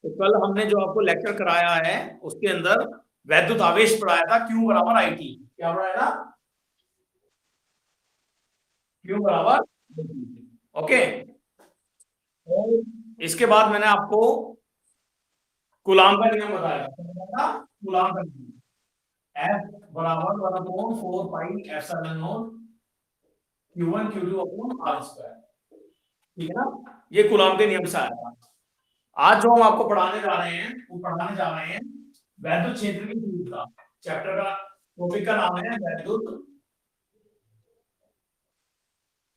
तो कल हमने जो आपको लेक्चर कराया है उसके अंदर वैद्युत आवेश पढ़ाया था, Q बराबर IT। क्या पढ़ाया था? Q बराबर। ओके। और इसके बाद मैंने आपको कूलाम का नियम बताया था। कूलाम का नियम F बराबर 1/4 pi epsilon not Q1 Q2 upon R square. ठीक है ना, ये कूलाम के नियम से आया था। आज जो हम आपको पढ़ाने जा रहे हैं वो पढ़ाने जा रहे हैं वैद्युत क्षेत्र की तीव्रता। चैप्टर का टॉपिक का नाम है वैद्युत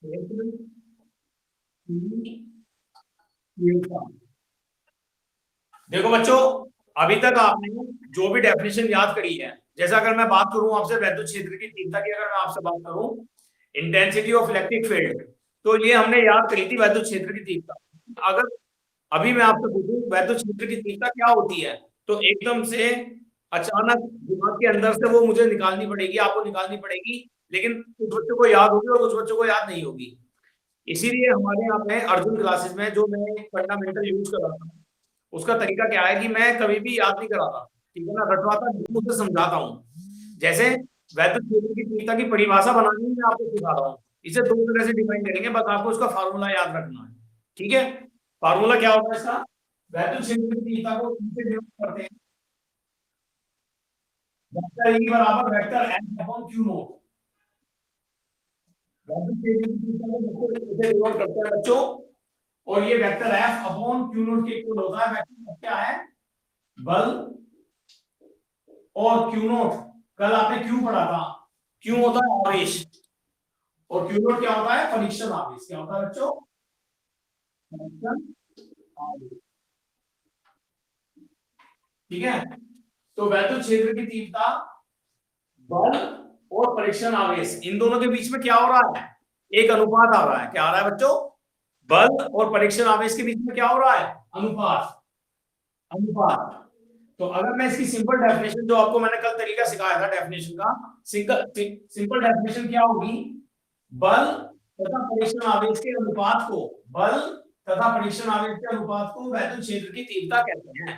क्षेत्र की तीव्रता। देखो बच्चों, अभी तक आपने जो भी डेफिनेशन याद करी है, जैसा अगर मैं बात करूं आपसे वैद्युत क्षेत्र की तीव्रता की, अगर मैं आपसे बात करूं इंटेंसिटी ऑफ इलेक्ट्रिक फील्ड, तो ये हमने याद करी थी वैद्युत क्षेत्र की तीव्रता। अगर अभी मैं आपसे पूछूं वैद्युत क्षेत्र की तीव्रता क्या होती है, तो एकदम से अचानक दिमाग के अंदर से वो मुझे निकालनी पड़ेगी, आपको निकालनी पड़ेगी, लेकिन कुछ बच्चों को याद होगी और कुछ बच्चों को याद नहीं होगी। इसीलिए हमारे यहाँ पे अर्जुन क्लासेस में जो मैं फंडामेंटल यूज कर रहा था, उसका तरीका क्या है कि मैं कभी भी याद नहीं कराता, ठीक है ना, रटवाता मुझे समझाता हूँ। जैसे वैद्युत क्षेत्र की तीव्रता की परिभाषा बनानी मैं आपको सिखा रहा हूँ। इसे दो तरह से डिफाइन करेंगे, बस आपको इसका फार्मूला याद रखना है। ठीक है, फार्मूला क्या होता है इसका? वैद्युत क्षेत्र की तीव्रता को इनसे डिनोट करते हैं वेक्टर E बराबर vector N upon Q not. वैद्युत क्षेत्र की तीव्रता को वेक्टर इसे डिनोट करते हैं बच्चों, और ये vector F upon Q not के इक्वल होता है। वेक्टर क्या है? बल। और Q नॉट कल आपने Q पढ़ा था, Q होता है आवेश, और Q नॉट क्या होता है? परीक्षण आवेश। क्या होता है बच्चों? परीक्षण आवेश। ठीक है, तो वैद्युत क्षेत्र की तीव्रता बल और परीक्षण आवेश, इन दोनों के बीच में क्या हो रहा है? एक अनुपात आ रहा है। क्या आ रहा है बच्चों? बल और परीक्षण आवेश के बीच में क्या हो रहा है? अनुपात। अनुपात। तो अगर मैं इसकी सिंपल डेफिनेशन, जो आपको मैंने कल तरीका सिखाया था डेफिनेशन का, सिंपल डेफिनेशन क्या होगी? बल तथा परीक्षण आवेश के अनुपात को, बल तथा परीक्षण आवेश के अनुपात को वैद्युत क्षेत्र की तीव्रता कहते हैं।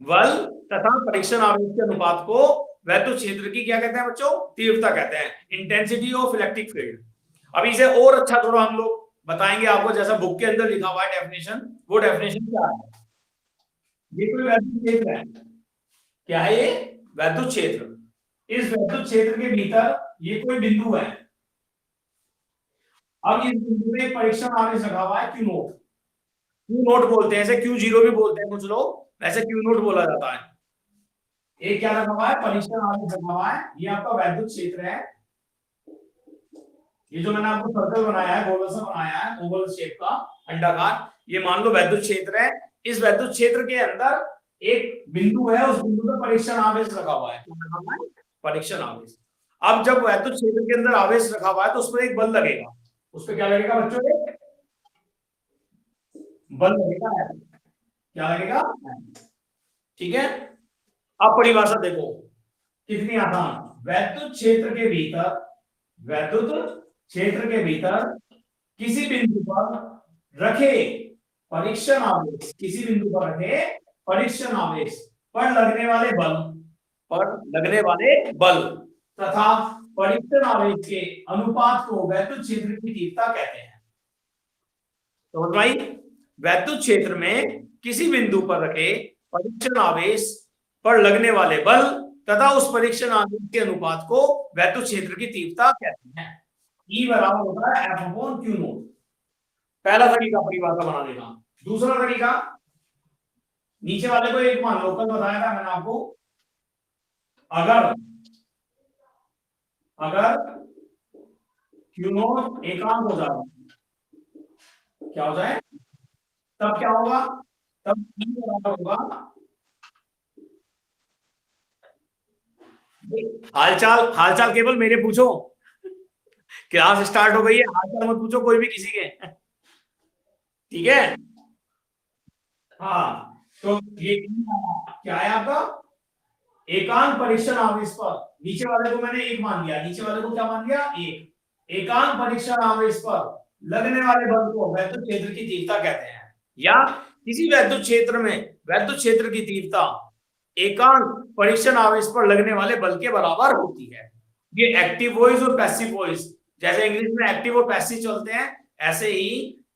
बल तथा परीक्षण आवेश के अनुपात को वैद्युत क्षेत्र की क्या कहते हैं बच्चों? तीव्रता कहते हैं, इंटेंसिटी ऑफ इलेक्ट्रिक फील्ड। अब इसे और अच्छा थोड़ा हम लोग बताएंगे आपको, जैसा बुक के अंदर लिखा हुआ है डेफिनेशन, वो डेफिनेशन क्या है? ये कोई वैद्युत क्षेत्र है। क्या है ये? वैद्युत क्षेत्र। इस वैद्युत क्षेत्र के भीतर ये कोई बिंदु है। अब इस बिंदु में परीक्षण आवेश लगा हुआ है Q नोट। Q नोट बोलते हैं, ऐसे Q0 भी बोलते हैं कुछ लोग, वैसे Q नोट बोला जाता है। एक क्या लगा हुआ है? परीक्षण आवेश लगा हुआ है। ये आपका वैद्युत क्षेत्र है। ये जो मैंने आपको सर्कल बनाया है, गोल सा बनाया है, ओवल शेप का अंडाकार, ये मान लो वैद्युत क्षेत्र है। इस वैद्युत क्षेत्र के अंदर एक बिंदु है, उस बिंदु पर परीक्षण आवेश रखा हुआ है। परीक्षण आवेश। अब जब वैद्युत क्षेत्र के अंदर आवेश रखा हुआ है तो उस पर एक बल लगेगा। उस पर क्या लगेगा बच्चों? एक बल लगेगा। क्या लगेगा? ठीक है, अब परिभाषा देखो कितनी आसान। वैद्युत क्षेत्र के भीतर, वैद्युत क्षेत्र के भीतर किसी बिंदु पर रखे परीक्षण आवेश, किसी बिंदु पर रखे परीक्षण आवेश पर लगने वाले बल, पर लगने वाले बल तथा परीक्षण आवेश के अनुपात को वैद्युत क्षेत्र की तीव्रता कहते हैं। तो भाई वैद्युत क्षेत्र में किसी बिंदु पर रखे परीक्षण आवेश पर लगने वाले बल तथा उस परीक्षण आवेश के अनुपात को वैद्युत क्षेत्र की तीव्रता कहते हैं। E बराबर होता है F अपॉन Q नोट। पहला तरीका परिभाषा बनाने का। दूसरा तरीका, नीचे वाले को एक मान लो, कल बताया था मैंने आपको, अगर अगर Q नोट एकांक हो जाए, क्या हो जाए? तब क्या होगा? तब E बराबर होगा, हालचाल हालचाल केवल मेरे पूछो, क्लास स्टार्ट हो गई है, हालचाल मत पूछो कोई भी किसी के। ठीक है, हाँ, तो ये क्या है आपका? एकांक परीक्षण आवेश पर, नीचे वाले को मैंने एक मान लिया, नीचे वाले को क्या मान लिया? एक। एकांक परीक्षण आवेश पर लगने वाले बल को वैद्युत क्षेत्र की तीव्रता कहते हैं, या किसी वैद्युत क्षेत्र में वैद्युत क्षेत्र की तीव्रता एकांक परीक्षण आवेश पर लगने वाले बल के बराबर होती है। ये एक्टिव वॉइस और पैसिव वॉइस, जैसे इंग्लिश में एक्टिव और पैसिव चलते हैं, ऐसे ही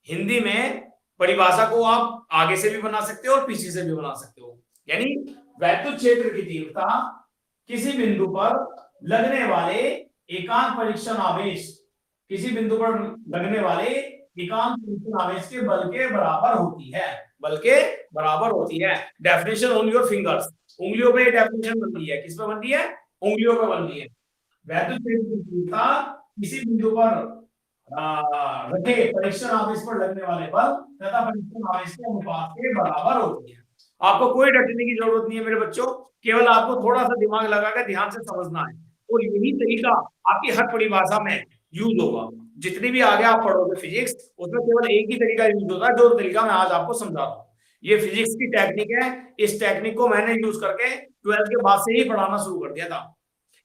हिंदी में परिभाषा को आप आगे से भी बना सकते हो और पीछे से भी बना सकते हो। यानी वैद्युत क्षेत्र की तीव्रता किसी बिंदु पर लगने वाले एकांक परीक्षण आवेश, किसी बिंदु पर लगने वाले एकांक परीक्षण आवेश के बल के बराबर होती है, बल के बराबर होती है। डेफिनेशन ऑन योर फिंगर्स, उंगलियों पे डेफिनेशन बन रही है। किस पे बन रही है? उंगलियों पे बन रही है। वैद्युत क्षेत्र की तीव्रता किसी बिंदु पर रखे परीक्षण आवेश पर लगने वाले बल तथा परीक्षण आवेश के अनुपात के बराबर होती है। आपको कोई डरने की जरूरत नहीं है मेरे बच्चों, केवल आपको थोड़ा सा दिमाग लगाकर ध्यान से समझना है, और यही तरीका आपकी हर परिभाषा में यूज होगा। जितनी भी आगे आप पढ़ोगे फिजिक्स, उसमें केवल एक ही तरीका यूज होता है, जो तरीका मैं आज आपको समझा रहा हूँ। ये फिजिक्स की टेक्निक है। इस टेक्निक को मैंने यूज करके 12th के बाद से ही पढ़ाना शुरू कर दिया था।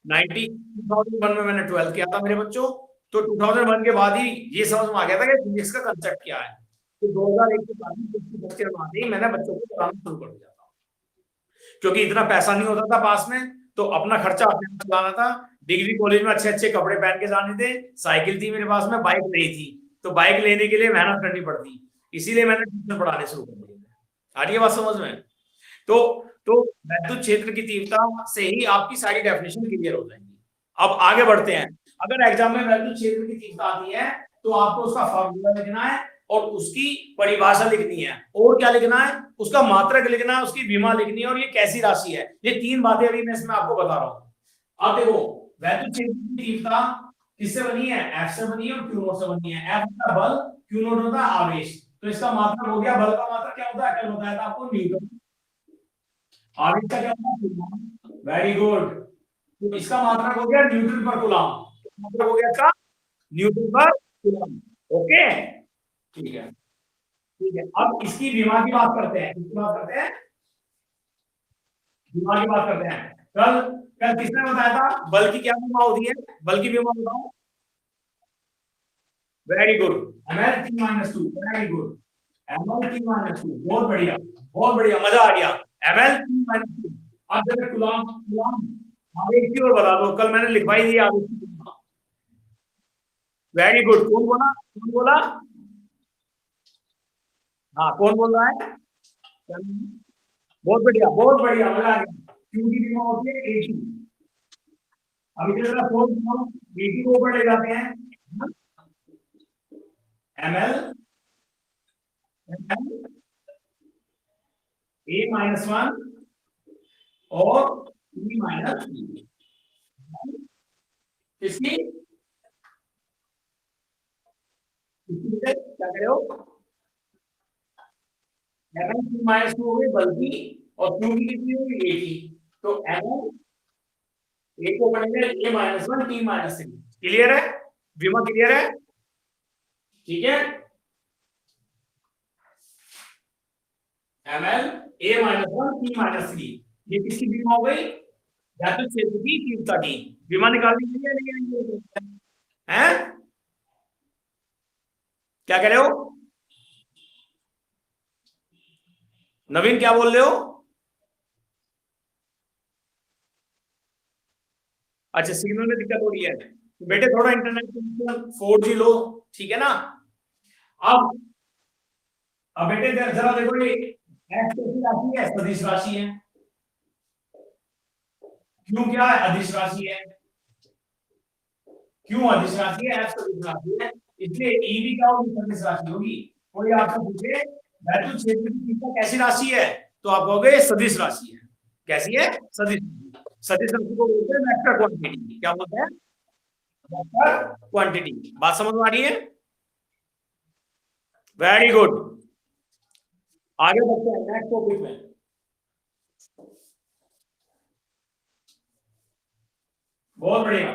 2001 में मैंने 12th किया था मेरे बच्चों, तो 2001 के बाद ही ये समझ में आ गया था कि फिजिक्स का कंसेप्ट क्या है। तो 2001 के बाद ही मैंने बच्चों को पढ़ाना शुरू कर दिया था, क्योंकि इतना पैसा नहीं होता था पास में, तो अपना खर्चा अपने चलाना था। डिग्री कॉलेज में अच्छे अच्छे कपड़े पहन के जाने थे, साइकिल थी मेरे पास में, बाइक नहीं थी, तो बाइक लेने के लिए मेहनत करनी पड़ती, इसीलिए मैंने ट्यूशन पढ़ाने शुरू कर दिए। आ रही है बात समझ में? तो वैद्युत क्षेत्र की तीव्रता से ही आपकी सारी डेफिनेशन क्लियर हो जाएंगी। अब आगे बढ़ते हैं। अगर एग्जाम में वैद्युत क्षेत्र की तीव्रता आती है, तो आपको उसका फॉर्मूला लिखना है और उसकी परिभाषा लिखनी है, और क्या लिखना है? उसका मात्रक लिखना है, उसकी विमा लिखनी है, और ये कैसी राशि है। ये तीन बातें अभी मैं इसमें आपको बता रहा हूं। अब देखो, वैद्युत क्षेत्र की तीव्रता किससे बनी है? एफ से बनी है और क्यू नोट से बनी है। एफ होता है बल, क्यू नोट होता है आवेश। तो इसका मात्रक हो गया, बल का मात्रक क्या होता है? कल बताया था आपको, न्यूटन। आवेश का क्या होता है? Very good. तो इसका मात्रक हो गया न्यूटन पर कूलम। मात्रक हो गया इसका न्यूटन पर कूलम। ओके, ठीक है, ठीक है। अब इसकी विमा की बात करते हैं, इसकी बात करते हैं, विमा की बात करते हैं। कल कल किसने बताया था बल की क्या विमा होती है? बल की विमा बताओ। Very good, ml t minus 2। Very good, ml t minus 2। बहुत बढ़िया, बहुत बढ़िया, मजा आ गया। ml t minus 2। अब जरा कूलम, कूलम आवेश की ओर बता दो, कल मैंने लिखवाई दी आवेश की। वेरी गुड, कौन बोला? कौन बोला? हाँ, कौन बोल रहा है? बहुत बढ़िया, बहुत बढ़िया, मजा आ गया। क्यू की विमा होती है 80। अभी जरा फोन 80 को ऊपर ले जाते हैं। ml a माइनस 1 और b माइनस 2। इसकी क्या कह रहे हो? ml t माइनस 2 हो गई बल की, और q की कितनी होगी? 80। तो ml a को पढ़ेंगे a minus 1 t minus 3। Clear है? विमा क्लियर है? ठीक है, ml a minus 1 t minus 3, ये किसकी विमा हो गई? वैद्युत क्षेत्र की तीव्रता की विमा निकालनी चाहिए, लेकिन हैं क्या कह रहे हो? नवीन क्या बोल रहे हो? अच्छा, सिग्नल में दिक्कत हो रही है, तो बेटे थोड़ा इंटरनेट कनेक्शन 4G लो, ठीक है ना? अब अब बेटे जरा देखो, ये x कैसी राशि है? सदिश राशि है। क्यों क्या है? अदिश राशि है। क्यों अदिश राशि है? f सदिश राशि है, इसलिए e भी क्या होगी? सदिश राशि होगी। कोई आपसे पूछे वैद्युत क्षेत्र की तीव्रता कैसी राशि है, तो आप कहोगे सदिश राशि है। कैसी है? सदिश। सदिश राशि को बोलते हैं वेक्टर क्वांटिटी। क्या बोलते हैं? Vector quantity. बात समझ में आ रही है? वेरी गुड, आगे बढ़ते हैं नेक्स्ट टॉपिक में। बहुत बढ़िया।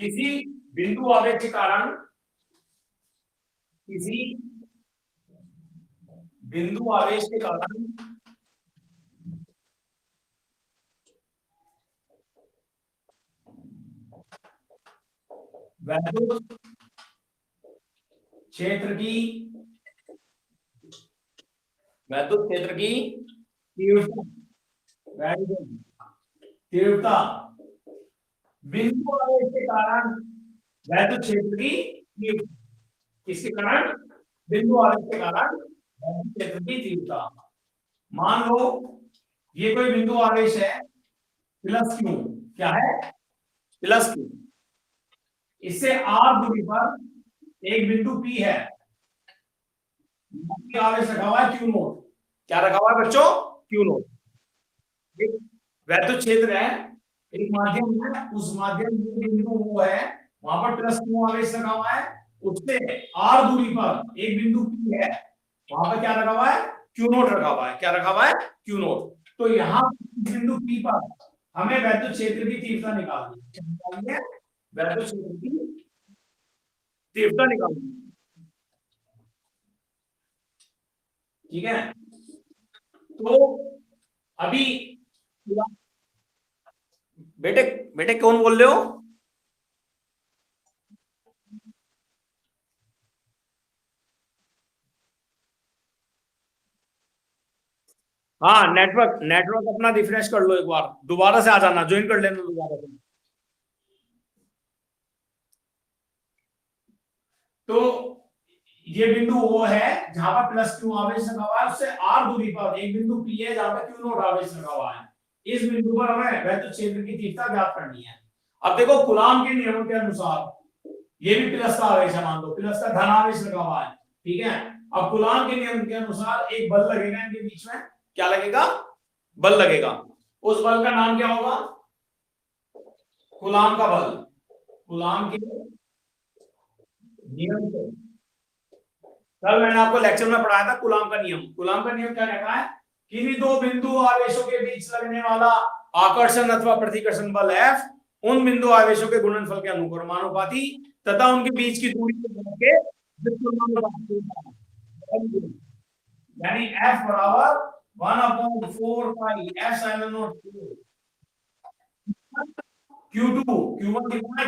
किसी बिंदु आवेश के कारण, किसी बिंदु आवेश के कारण वैद्युत क्षेत्र की वैद्युत क्षेत्र की तीव्रता, वेरी गुड, तीव्रता बिंदु आवेश के कारण वैद्युत क्षेत्र की तीव्रता, किसके कारण? बिंदु आवेश के कारण वैद्युत क्षेत्र की तीव्रता। मान लो ये कोई बिंदु आवेश है प्लस क्यू, क्या है? Plus Q. इससे आर दूरी पर एक बिंदु पी है, आवेश रखा हुआ है क्यू नोट। क्या रखा हुआ है बच्चों? Q note. वैद्युत क्षेत्र है, एक माध्यम है, उस माध्यम में बिंदु वो है, वहां पर प्लस क्यू आवेश रखा हुआ है, उससे आर दूरी पर एक बिंदु पी है, वहां पर क्या रखा हुआ है? क्यू नोट रखा हुआ है। क्या रखा हुआ है? Q note. तो यहाँ बिंदु पी पर हमें वैद्युत क्षेत्र की तीव्रता निकालनी है, वैद्युत क्षेत्र की तीव्रता निकालनी है। ठीक है, तो अभी बेटे बेटे कौन बोल रहे हो? हाँ, नेटवर्क नेटवर्क अपना रिफ्रेश कर लो, एक बार दोबारा से आ जाना, ज्वाइन कर लेना दोबारा से। तो ये बिंदु वो है जहां पर प्लस क्यू आवेश लगा हुआ है, उससे आर दूरी पर एक बिंदु पी है जहां पर क्यू नोट आवेश लगा हुआ है। इस बिंदु पर हमें वैद्युत क्षेत्र की तीव्रता ज्ञात करनी है। अब देखो कूलाम के नियमों के अनुसार ये भी प्लस का आवेश है, मान लो प्लस का धन आवेश लगा हुआ है, ठीक है। अब कूलाम के नियम के अनुसार एक बल लगेगा इनके बीच में। क्या लगेगा? बल लगेगा। उस बल का नाम क्या होगा? कूलाम का बल। कूलाम के नियम से, कल मैंने आपको लेक्चर में पढ़ाया था कूलाम का नियम। कूलाम का नियम क्या कहता है? किन्हीं दो बिंदु आवेशों के बीच लगने वाला आकर्षण अथवा प्रतिकर्षण बल F उन बिंदु आवेशों के गुणनफल के अनुपाती तथा उनके बीच की दूरी के गुणन के व्युत्क्रमानुपाती होता है। यानी F बराबर 1/4 pi epsilon not Q2, Q1 कितना है?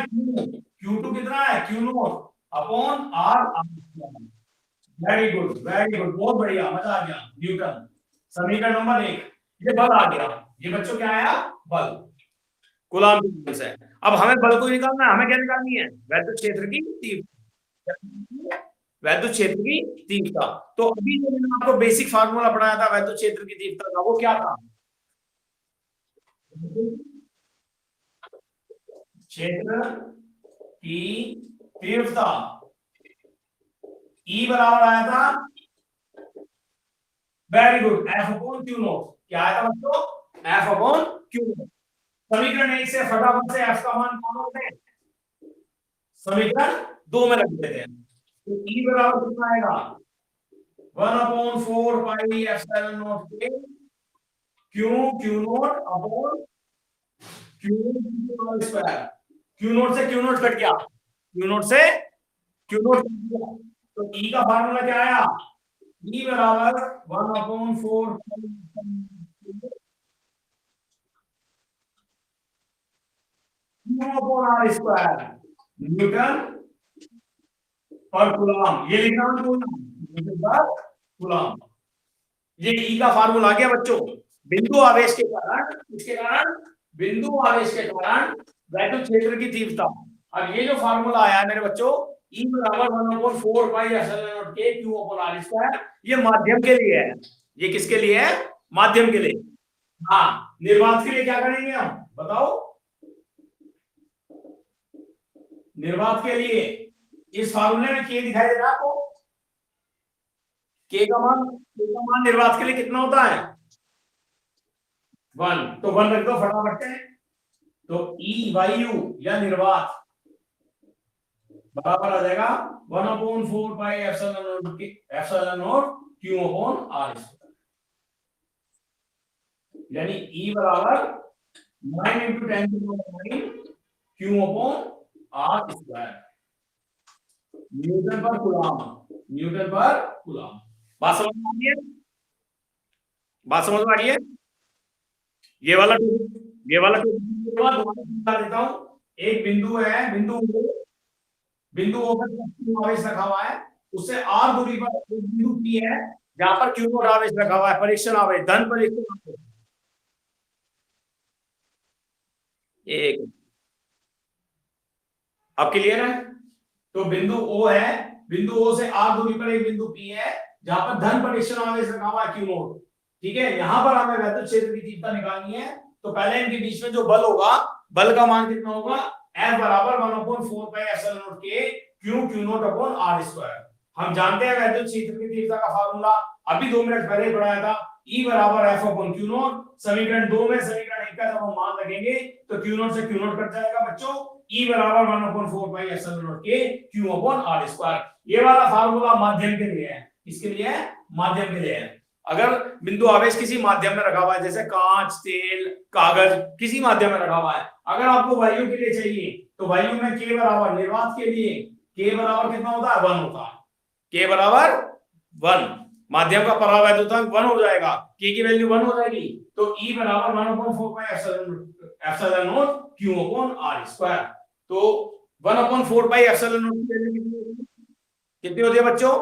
Q2 कितना है? Q not upon R। Very good, very good, बहुत बढ़िया, मजा आ गया। न्यूटन, समीकरण नंबर 1, ये बल आ गया। ये बच्चों क्या आया? बल। कूलाम के नियम से अब हमें बल को निकालना है। हमें क्या निकालनी है? वैद्युत क्षेत्र की तीव्रता, वैद्युत क्षेत्र की तीव्रता। तो अभी जो मैंने आपको बेसिक फार्मूला पढ़ाया था वैद्युत क्षेत्र की तीव्रता का, वो क्या था? क्षेत्र की तीव्रता E बराबर आया था, very good, F upon Q not. क्या आया था बच्चों? F upon Q not. समीकरण 1 से फटाफट से F का मान कौन है? समीकरण 2 में रख देते हैं। तो E बराबर कितना आएगा? 1/4 पाई एप्सिलॉन नॉट के q naught upon Q square. Q not से क्यू नॉट कट गया, क्यू नॉट से क्यू नॉट कट गया, तो E का फार्मूला क्या आया? E बराबर 1/4 r square newton per coulomb. ये लिखना मत भूलना, न्यूटन पर कूलम। ये E का फार्मूला आ गया बच्चों। बिंदु आवेश के कारण, इसके कारण बिंदु आवेश के कारण वैद्युत क्षेत्र की तीव्रता। अब ये जो फार्मूला आया है मेरे बच्चों, E बराबर 1/4 पाई एप्सिलॉन नॉट के क्यू अपॉन आर स्क्वायर, ये माध्यम के लिए है। ये किसके लिए है? माध्यम के लिए। हाँ, निर्वात के लिए क्या करेंगे हम, बताओ? निर्वात के लिए इस फार्मूले में के दिखाई दे रहा है आपको? के का मान निर्वात के लिए कितना होता है? 1। तो 1 रख दो फटाफट से। तो ई वायु या निर्वात बराबर आ जाएगा 1/4 pi epsilon naught q upon r square. यानी ई बराबर 9 × 10⁻⁹ q upon r square newton per coulomb. Newton per coulomb. बात समझ में आ रही है? बात समझ में आ रही है? ये वाला दोबारा समझा देता हूं। एक बिंदु है, बिंदु O पर आवेश रखा हुआ है, उससे आर दूरी पर एक बिंदु पी है जहां पर क्यू नॉट आवेश रखा हुआ है, परीक्षण आवेश, धन परीक्षण आवेश। एक, अब क्लियर है? तो बिंदु ओ है, बिंदु ओ से आर दूरी पर एक बिंदु पी है जहां पर धन परीक्षण आवेश रखा हुआ है क्यू नॉट। ठीक है, यहां पर हमें वैद्युत क्षेत्र की तीव्रता निकालनी है। तो पहले इनके बीच में जो बल होगा, बल का मान कितना होगा? F बराबर 1/4 पाई एप्सिलॉन नॉट के q naught upon r square. हम जानते हैं वैद्युत क्षेत्र की तीव्रता का फार्मूला, अभी 2 मिनट पहले पढ़ाया था। E बराबर F अपॉन क्यू नॉट। समीकरण 2 में समीकरण 1 का जब हम मान लगेंगे तो क्यू नॉट से क्यू नॉट कट जाएगा बच्चों। E बराबर 1/4 पाई एप्सिलॉन नॉट के क्यू अपॉन आर स्क्वायर। ये वाला फार्मूला माध्यम के लिए है। किसके लिए है? माध्यम के लिए है। अगर बिंदु आवेश किसी माध्यम में रखा हुआ है, जैसे कांच, तेल, कागज, किसी माध्यम में रखा हुआ है, अगर आपको वायु के लिए चाहिए तो वायु में के बराबर, निर्वात के लिए के बराबर कितना होता है? 1 होता है। के बराबर 1, माध्यम का परावैद्युतांक 1 हो जाएगा, के की वैल्यू 1 हो जाएगी। तो E बराबर 1/4 pi epsilon naught q upon r square. तो 1/4 पाई एप्सिलॉन नॉट की वैल्यू कितनी होती है बच्चों?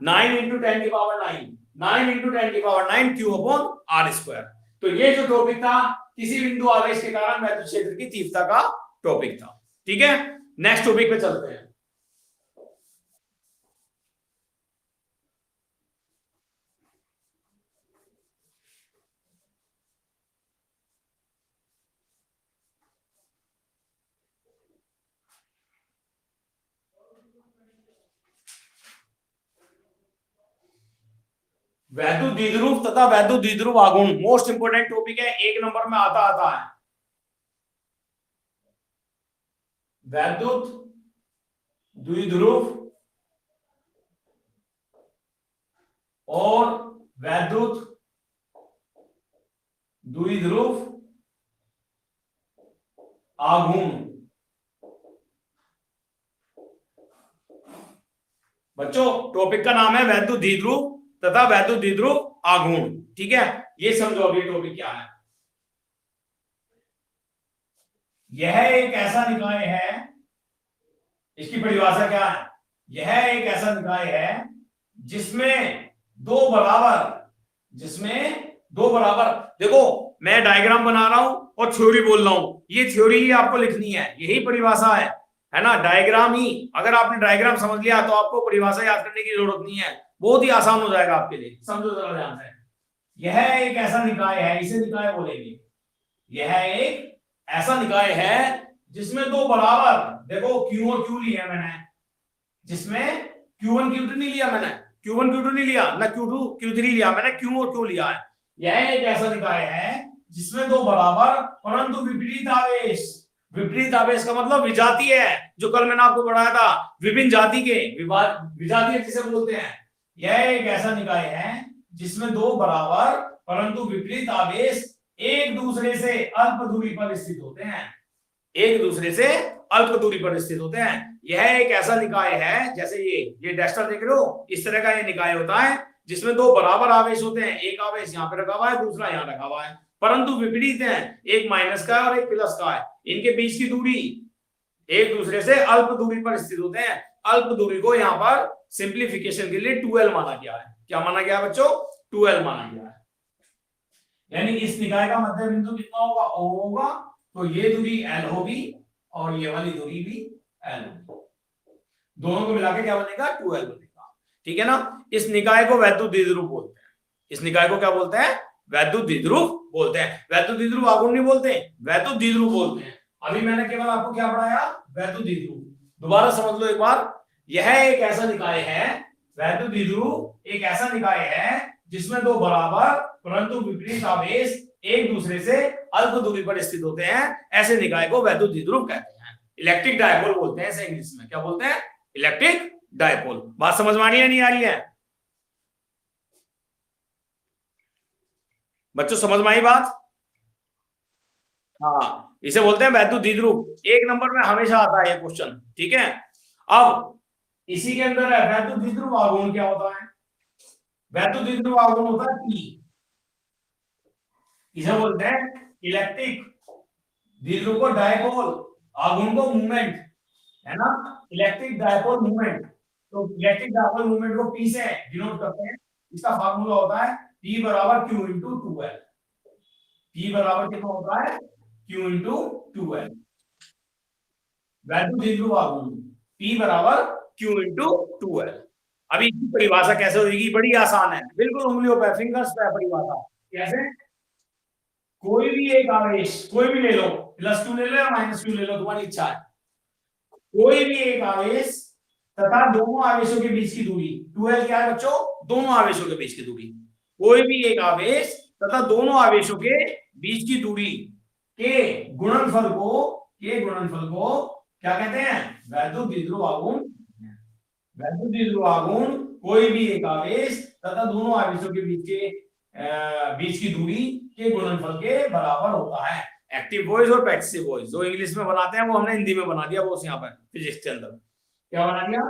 9 × 10⁹ 9 × 10⁹ क्यू अपॉन आर स्क्वायर। तो ये जो टॉपिक था, किसी बिंदु आवेश के कारण वैद्युत क्षेत्र की तीव्रता का टॉपिक था। ठीक है, नेक्स्ट टॉपिक पे चलते हैं। वैद्युत द्विध्रुव तथा वैद्युत द्विध्रुव आघूर्ण मोस्ट इंपोर्टेंट टॉपिक है, 1 नंबर में आता है। वैद्युत द्विध्रुव और वैद्युत द्विध्रुव आघूर्ण। बच्चों टॉपिक का नाम है वैद्युत द्विध्रुव तथा वैद्युत द्विध्रुव आघूर्ण। ठीक है, ये समझो अभी टॉपिक क्या है। यह एक ऐसा निकाय है, इसकी परिभाषा क्या है? यह एक ऐसा निकाय है जिसमें दो बराबर, देखो मैं डायग्राम बना रहा हूं और थ्योरी बोल रहा हूं, ये थ्योरी ही आपको लिखनी है, यही परिभाषा है ना? डायग्राम ही, अगर आपने डायग्राम समझ लिया तो आपको परिभाषा याद करने की जरूरत नहीं है, बहुत ही आसान हो जाएगा आपके लिए। समझो जरा ध्यान से, यह एक ऐसा निकाय है, इसे निकाय बोलेंगे। यह एक ऐसा निकाय है जिसमें दो बराबर, देखो Q और Q लिया मैंने, जिसमें Q1 Q2 नहीं लिया मैंने, Q1 Q2 नहीं लिया ना, Q2 Q3 लिया मैंने, Q और Q लिया है। यह एक ऐसा निकाय है जिसमें दो बराबर परंतु विपरीत आवेश, विपरीत आवेश का मतलब विजातीय है, जो कल मैंने आपको पढ़ाया था, विभिन्न जाति के, विजातीय जिसे बोलते हैं। यह एक ऐसा निकाय है जिसमें दो बराबर परंतु विपरीत आवेश एक दूसरे से अल्प दूरी पर स्थित होते हैं, एक दूसरे से अल्प दूरी पर स्थित होते हैं। यह एक ऐसा निकाय है, जैसे ये डेस्टर देख रहे हो, इस तरह का ये निकाय होता है जिसमें दो बराबर आवेश होते हैं, एक आवेश यहाँ पे रखा हुआ है, दूसरा यहाँ रखा हुआ है, परंतु विपरीत है, एक माइनस का है और एक प्लस का है। इनके बीच की दूरी एक दूसरे से अल्प दूरी पर स्थित होते हैं। अल्प दूरी को यहाँ पर सिंप्लीफिकेशन के लिए 2l माना गया है। क्या माना गया बच्चों? 2l माना गया है। यानी इस निकाय का मध्य बिंदु कितना होगा? O होगा। तो ये दूरी L होगी और ये वाली दूरी भी L होगी, दोनों को मिलाकर क्या बनेगा? 2l बनेगा। ठीक है ना? इस निकाय को वैद्युत द्विध्रुव बोलते हैं। इस निकाय को क्या बोलते हैं? वैद्युत द्विध्रुव बोलते हैं। वैद्युत द्विध्रुव आघूर्ण नहीं बोलते, वैद्युत द्विध्रुव बोलते हैं। अभी मैंने केवल आपको क्या पढ़ाया? वैद्युत द्विध्रुव। दोबारा समझ लो एक बार, यह एक ऐसा निकाय है, वैद्युत द्विध्रुव एक ऐसा निकाय है जिसमें दो बराबर परंतु विपरीत आवेश एक दूसरे से अल्प दूरी पर स्थित होते हैं, ऐसे निकाय को वैद्युत द्विध्रुव कहते हैं। इलेक्ट्रिक डायपोल बोलते हैं इसे इंग्लिश में। क्या बोलते हैं? Electric dipole. बात समझ में आ रही है नहीं आ रही है बच्चों? समझ में आई बात? हाँ, इसे बोलते हैं वैद्युत द्विध्रुव। 1 नंबर में हमेशा आता है ये क्वेश्चन। ठीक है, अब इसी के अंदर है वैद्युत द्विध्रुव आघूर्ण। क्या होता है? वैद्युत द्विध्रुव आघूर्ण होता है P, इसे बोलते हैं इलेक्ट्रिक द्विध्रुव को डायपोल, आघूर्ण को मूवमेंट, है ना? Electric dipole movement. तो इलेक्ट्रिक डायपोल मूवमेंट को P से डिनोट करते हैं। इसका फार्मूला होता है P बराबर Q इंटू 2L। P बराबर कितना होता है? Q into 2L। वैल्यू द्विध्रुव आघूर्ण P बराबर Q इंटू 2L। अभी इसकी परिभाषा कैसे होगी? बड़ी आसान है, बिल्कुल उंगलियों पर, फिंगर्स पे परिभाषा। कैसे? कोई भी एक आवेश, कोई भी ले लो, +2 ले लो या -2 ले लो, तुम्हारी इच्छा है। कोई भी एक आवेश तथा दोनों आवेशों के बीच की दूरी, 2L क्या है बच्चों? दोनों आवेशों के बीच की दूरी। कोई भी एक आवेश तथा दोनों आवेशों के बीच की दूरी के गुणनफल को क्या कहते हैं? वैद्युत द्विध्रुव आघूर्ण। वैद्युत द्विध्रुव आघूर्ण कोई भी एक आवेश तथा दोनों आवेशों के बीच की दूरी के गुणनफल के बराबर होता है। एक्टिव वॉइस और पैसिव वॉइस जो इंग्लिश में बनाते हैं वो हमने हिंदी में बना दिया, वो यहाँ पर फिजिक्स के अंदर क्या बना दिया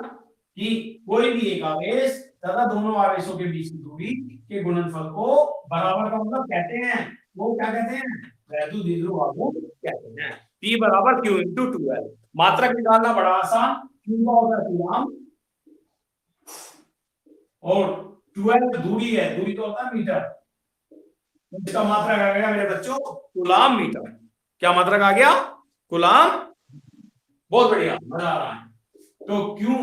कि कोई भी एक आवेश तथा दोनों आवेशों के बीच की दूरी के गुणनफल को बराबर का मतलब कहते हैं, वो क्या कहते हैं? वैद्युत द्विध्रुव आघूर्ण कहते हैं। P बराबर Q इंटू 2L। मात्रक निकालना बड़ा आसान, Q का होता है कूलम और 12 दूरी है, दूरी तो होता है मीटर। इसका मात्रक आ गया मेरे बच्चों कूलम मीटर। क्या मात्रक आ गया? कूलम। बहुत बढ़िया, मजा आ रहा है। तो क्यों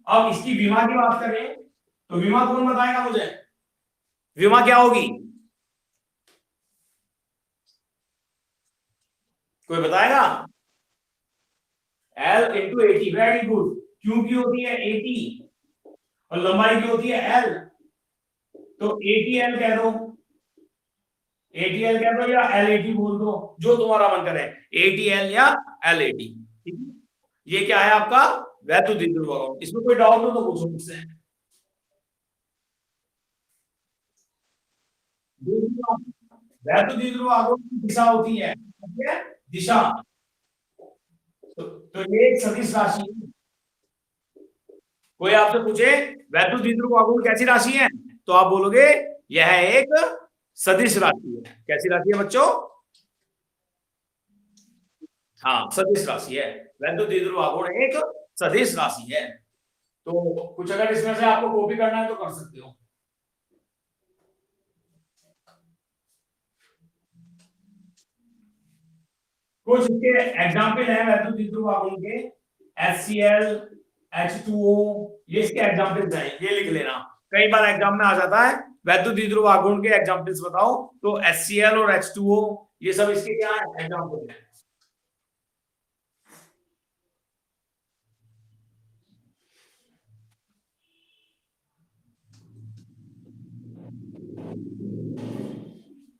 अब इसकी विमा की बात करें तो विमा कौन बताएगा मुझे? विमा क्या होगी? कोई बताएगा? L into 80। Very good. Q की होती है 80 और लंबाई की होती है L, तो 80L कह दो, 80L कह दो या L80 बोल दो, जो तुम्हारा मन करे, 80L या L80। ठीक है, ये क्या है आपका? वैद्युत द्विध्रुव आघूर्ण। इसमें कोई डाउट हो तो पूछो मुझसे। वैद्युत द्विध्रुव आघूर्ण की दिशा होती है दिशा, तो ये एक सदिश राशि है। कोई आपसे पूछे वैद्युत द्विध्रुव आघूर्ण कैसी राशि है, तो आप बोलोगे यह एक सदिश राशि है। कैसी राशि है बच्चों? हाँ, सदिश राशि है। वैद्युत द्विध्रुव आघूर्ण एक सदिश राशि है। तो कुछ अगर इसमें से आपको कॉपी करना है तो कर सकते हो। कुछ इसके एग्जाम्पल है वैद्युत द्विध्रुव आघूर्ण के, HCl, H2O, ये इसके एग्जाम्पल्स हैं, ये लिख लेना। कई बार एग्जाम में आ जाता है वैद्युत द्विध्रुव आघूर्ण के एग्जाम्पल्स बताओ, तो HCl और H2O ये सब इसके क्या है? एग्जाम्पल है।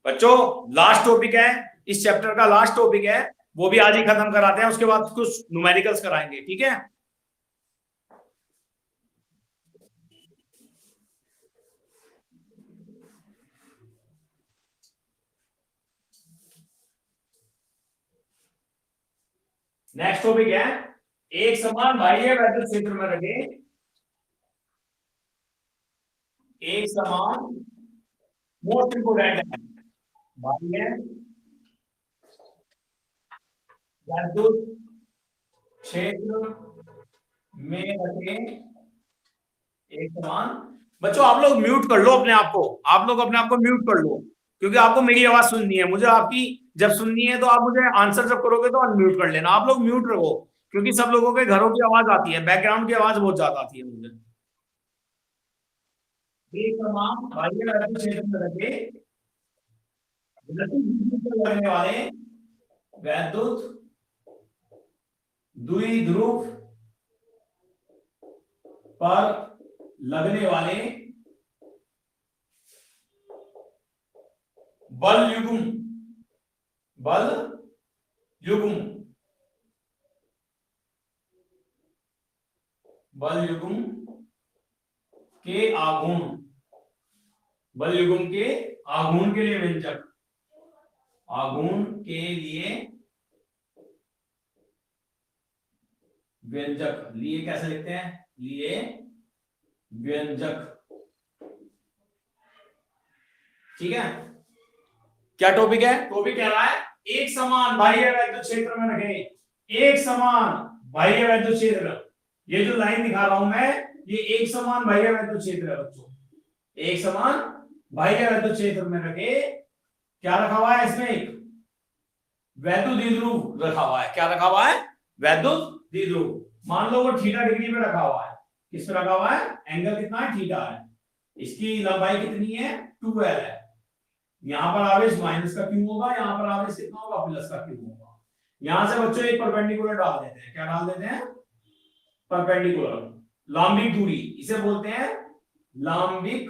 बच्चों लास्ट टॉपिक है, इस चैप्टर का लास्ट टॉपिक है, वो भी आज ही खत्म कराते हैं, उसके बाद कुछ न्यूमेरिकल्स कराएंगे। ठीक है, नेक्स्ट टॉपिक है एक समान बाह्य वैद्युत क्षेत्र में रखे एक समान, मोस्ट इंपोर्टेंट है, बाह्य वैद्युत क्षेत्र में रखे एक समान। बच्चों आप लोग म्यूट कर लो अपने आप को, आप लोग अपने आप को म्यूट कर लो, क्योंकि आपको मेरी आवाज सुननी है, मुझे आपकी जब सुननी है तो आप मुझे आंसर जब करोगे तो अनम्यूट कर लेना। आप लोग म्यूट रखो, क्योंकि सब लोगों के घरों की आवाज आती है, बैकग्राउंड की आवाज बहुत ज्यादा आती है मुझे। एक समान बाह्य वैद्युत क्षेत्र में रखे लगने वाले वैद्युत द्विध्रुव पर लगने वाले बल युग्म के आघूर्ण, बल युग्म के आघूर्ण के लिए व्यंजक, आघूर्ण के लिए व्यंजक, लिए कैसे लिखते हैं? लिए व्यंजक। ठीक है, क्या टॉपिक है? टॉपिक कह रहा है एक समान बाह्य वैद्युत क्षेत्र में रखे एक समान बाह्य वैद्युत क्षेत्र, ये जो लाइन दिखा रहा हूं मैं, ये एक समान बाह्य वैद्युत क्षेत्र है बच्चों, एक समान बाह्य वैद्युत क्षेत्र में रखे क्या रखा हुआ है, इसमें एक वैद्युत द्विध्रुव रखा हुआ है। क्या रखा हुआ है? वैद्युत द्विध्रुव। मान लो वो थीटा डिग्री पे रखा हुआ है। किस पे रखा हुआ है? एंगल कितना है? थीटा है। इसकी लंबाई कितनी है? 2l है। यहां पर आवेश माइनस का क्यू होगा, यहां पर आवेश कितना होगा? प्लस का क्यू होगा। यहां से बच्चों एक परपेंडिकुलर डाल देते हैं। क्या डाल देते हैं? परपेंडिकुलर। लंबिक दूरी, इसे बोलते हैं लंबिक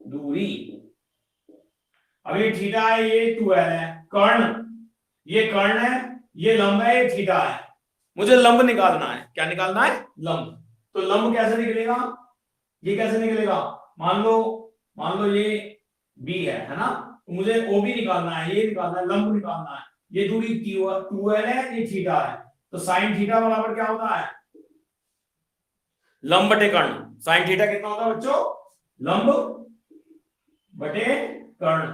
दूरी। अब ये थीटा है, ये 2l है। कर्ण, ये कर्ण है, ये लंब है, ये थीटा है। मुझे लंब निकालना है। क्या निकालना है? लंब। तो लंब कैसे निकलेगा? ये कैसे निकलेगा? मान लो ये b है ना, तो मुझे OB निकालना है, ये निकालना है, लंब निकालना है। ये दूरी 2l है, ये थीटा है। तो साइन थीटा बराबर क्या होता है? लंब बटे कर्ण। साइन थीटा कितना होता है बच्चों? लंब बटे कर्ण।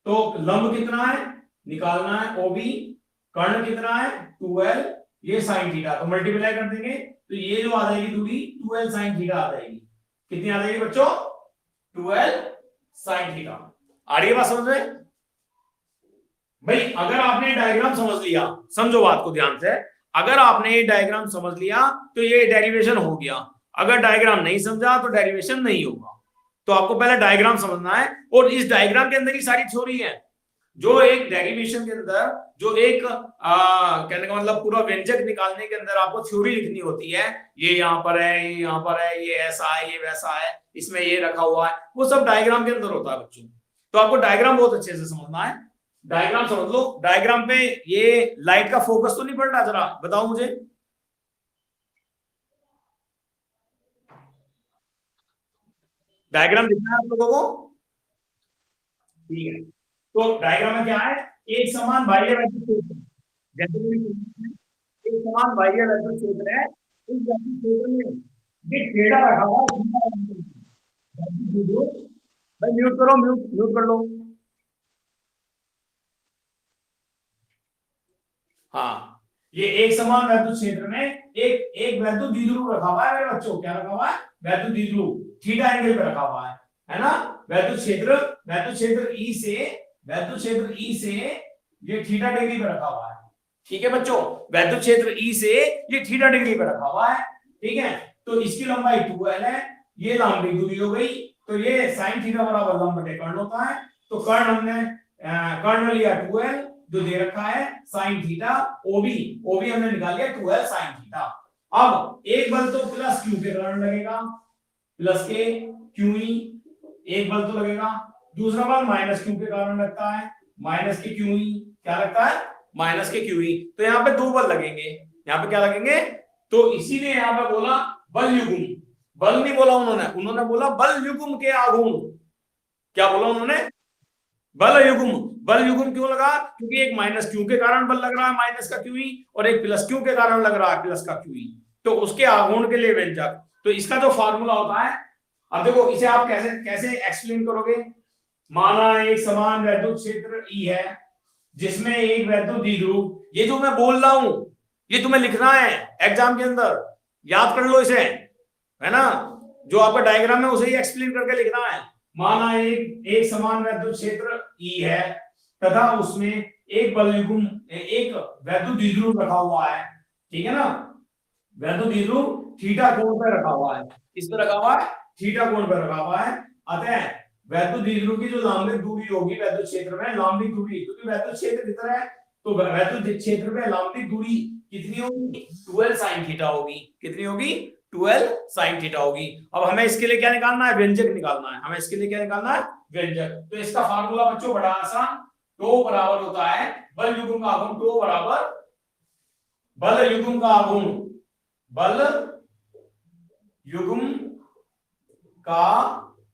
तो लंब कितना है निकालना है? OB। कर्ण कितना है? 2l। ये साइन थीटा, तो मल्टीप्लाई कर देंगे तो ये जो आ जाएगी दूरी 2l साइन थीटा आ जाएगी। कितनी आ जाएगी बच्चों? 2l sine theta. आ रही है बात समझ में? भाई अगर आपने डायग्राम समझ लिया, समझो बात को ध्यान से, अगर आपने ये डायग्राम समझ लिया तो ये डेरिवेशन हो गया। अगर डायग्राम नहीं समझा तो डेरिवेशन नहीं होगा। तो आपको पहले डायग्राम समझना है, और इस डायग्राम के अंदर ही सारी थ्योरी है। जो एक डेरिवेशन के अंदर, जो एक कहने का मतलब पूरा व्यंजक निकालने के अंदर आपको थ्योरी लिखनी होती है, ये यहाँ पर है, ये यहाँ पर है, ये ऐसा है, ये वैसा है, इसमें ये रखा हुआ है, वो सब डायग्राम के अंदर होता है बच्चों। तो आपको डायग्राम बहुत अच्छे से समझना है। डायग्राम समझ लो। डायग्राम पे ये लाइट का फोकस तो नहीं पड़ रहा, जरा बताओ मुझे। डायग्राम दिखना है आप लोगों को? ठीक है। तो डायग्राम में क्या है? एक समान बाह्य वैद्युत क्षेत्र, जैसे मैंने कहा, एक समान बाह्य वैद्युत क्षेत्र है। इस वैद्युत क्षेत्र में ये टेढ़ा रखा हुआ है। भाई म्यूट करो, म्यूट म्यूट कर लो। हाँ, ये एक समान वैद्युत क्षेत्र में एक एक वैद्युत द्विध्रुव रखा हुआ है मेरे बच्चों। क्या रखा हुआ है? वैद्युत द्विध्रुव थीटा एंगल पे रखा हुआ है ना। वैद्युत क्षेत्र ई से, वैद्युत क्षेत्र ई से ये थीटा डिग्री पे रखा हुआ है। ठीक है बच्चों, वैद्युत क्षेत्र ई से ये थीटा डिग्री पे रखा हुआ है। ठीक है, तो इसकी लंबाई 2l है, ये लंबी दूरी हो गई। तो ये साइन थीटा बराबर लंब बटे कर्ण होता है। तो कर्ण हमने कर्ण लिया 2l जो दे रखा है, साइन थीटा। ओबी हमने निकाल लिया 2l साइन थीटा। अब एक बल तो प्लस क्यू के कारण लगेगा, प्लस के क्यूई एक बल तो लगेगा। दूसरा बल माइनस क्यू के कारण लगता है, माइनस के क्यूई। क्या लगता है? माइनस के क्यूई। तो यहाँ पे दो बल लगेंगे। यहाँ पे क्या लगेंगे? तो इसीलिए यहाँ पे बोला बल युग्म। बल नहीं बोला उन्होंने बोला बल युग्म के आघूर्ण। क्या बोला उन्होंने? बल युग्म। बल युग्म क्यों लगा? क्योंकि एक माइनस क्यू के कारण बल लग रहा है, माइनस का क्यूई, और एक प्लस क्यू के कारण लग रहा है, प्लस का क्यूई। तो उसके आघूर्ण के लिए व्यंजक। तो इसका जो फॉर्मूला होता है, अब देखो इसे आप कैसे कैसे एक्सप्लेन करोगे। माना एक समान वैद्युत क्षेत्र ई है जिसमें एक वैद्युत द्विध्रुव, ये जो मैं बोल रहा हूं ये तुम्हें लिखना है एग्जाम के अंदर, याद कर लो इसे, है ना। जो आपका डायग्राम है उसे ही एक्सप्लेन करके लिखना है। माना एक समान वैद्युत क्षेत्र ई है तथा उसमें एक बल युग्म, एक वैद्युत द्विध्रुव रखा हुआ है। ठीक है ना, वैद्युत द्विध्रुव थीटा कोण पर रखा हुआ है। किस पर रखा हुआ है? थीटा कोण पर रखा हुआ है। अतः वैद्युत द्विध्रुव की जो लंबिक दूरी होगी वैद्युत क्षेत्र में, लंबिक दूरी, क्योंकि वैद्युत क्षेत्र कितना है, तो वैद्युत क्षेत्र में लंबिक दूरी कितनी होगी? 2l sin थीटा होगी। कितनी होगी? 2l sin थीटा होगी। अब हमें इसके लिए क्या निकालना है? व्यंजक निकालना है। हमें इसके लिए क्या निकालना है? व्यंजक। तो इसका फार्मूला बच्चों बड़ा आसान, टो बराबर होता है बल युग्म का आघूर्ण। टो बराबर बल युग्म का आघूर्ण, बल युग्म का